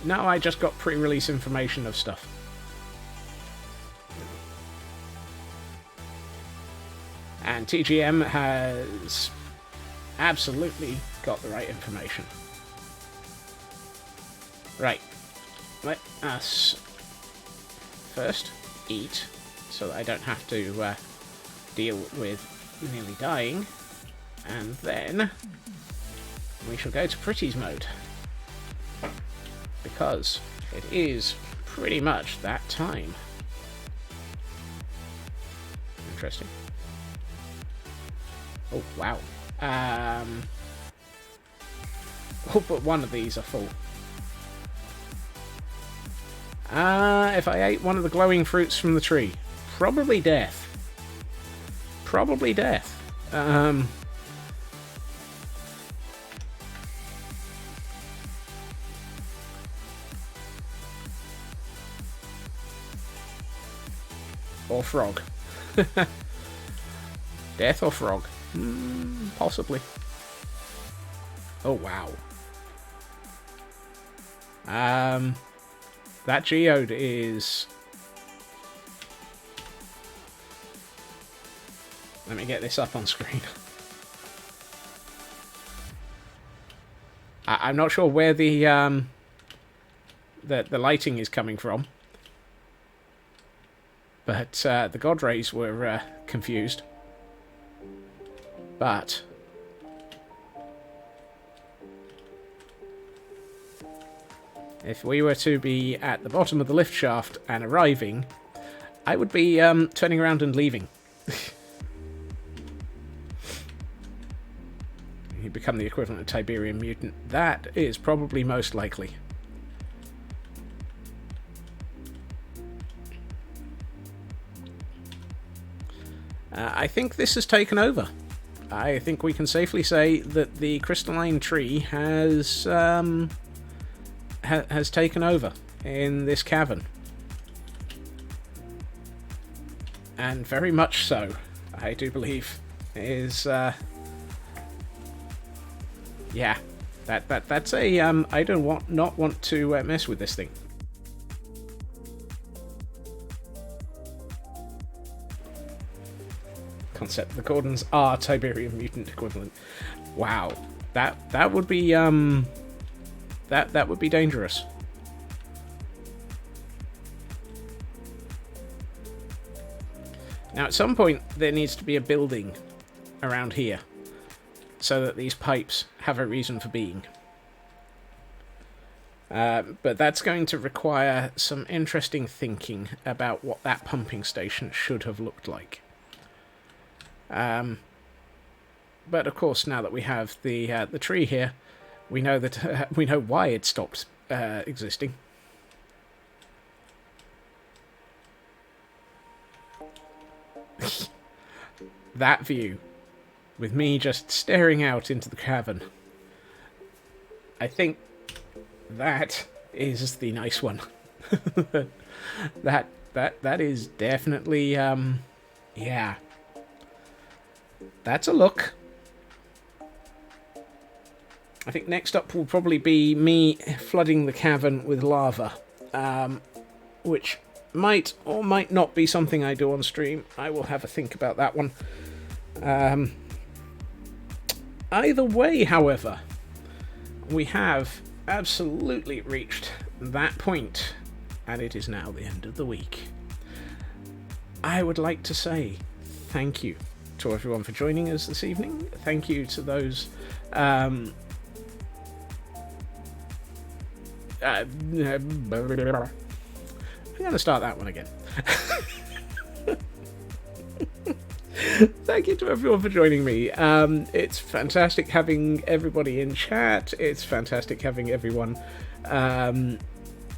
No, I just got pre-release information of stuff. And TGM has absolutely got the right information. Right. Let us first eat, so that I don't have to deal with nearly dying. And then we shall go to Pretty's mode. Because it is pretty much that time. Interesting. Oh, wow. Oh, but one of these are full. If I ate one of the glowing fruits from the tree, probably death. Probably death. Or frog. Death or frog? Possibly. Oh, wow. That geode is... Let me get this up on screen. I'm not sure where the lighting is coming from. But the God Rays were confused. But if we were to be at the bottom of the lift shaft and arriving, I would be turning around and leaving. You become the equivalent of Tiberian mutant. That is probably most likely. I think this has taken over. I think we can safely say that the crystalline tree has has taken over in this cavern, and very much so. I do believe is yeah. That's a I don't not want to mess with this thing. Concept. The Cordons are Tiberian mutant equivalent. Wow, that would be that would be dangerous. Now, at some point, there needs to be a building around here, so that these pipes have a reason for being. But that's going to require some interesting thinking about what that pumping station should have looked like. But of course, now that we have the tree here, we know that we know why it stopped existing. That view, with me just staring out into the cavern. I think that is the nice one. that is definitely yeah. That's a look. I think next up will probably be me flooding the cavern with lava, which might or might not be something I do on stream. I will have a think about that one. Either way, however, we have absolutely reached that point, and it is now the end of the week. I would like to say thank you to everyone for joining us this evening. Thank you to those I'm going to start that one again. Thank you to everyone for joining me. It's fantastic having everybody in chat. It's fantastic having everyone,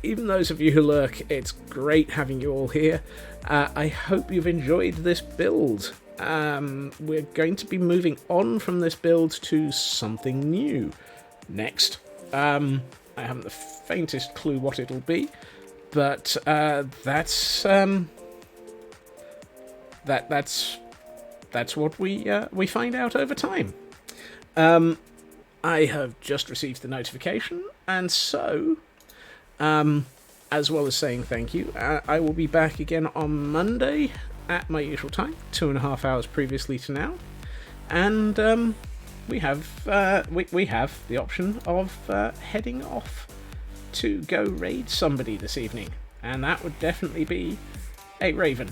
even those of you who lurk. It's great having you all here. I hope you've enjoyed this build. We're going to be moving on from this build to something new next. I haven't the faintest clue what it'll be, but that's what we find out over time. I have just received the notification, and so, as well as saying thank you, I will be back again on Monday at my usual time, 2.5 hours previously to now, and we have the option of heading off to go raid somebody this evening, and that would definitely be a Raven.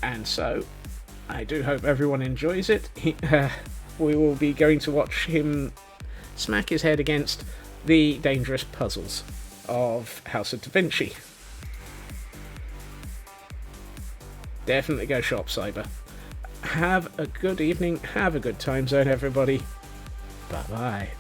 And so I do hope everyone enjoys it. We will be going to watch him smack his head against the dangerous puzzles of House of Da Vinci. Definitely go shop, Cyber. Have a good evening. Have a good time zone, everybody. Bye-bye.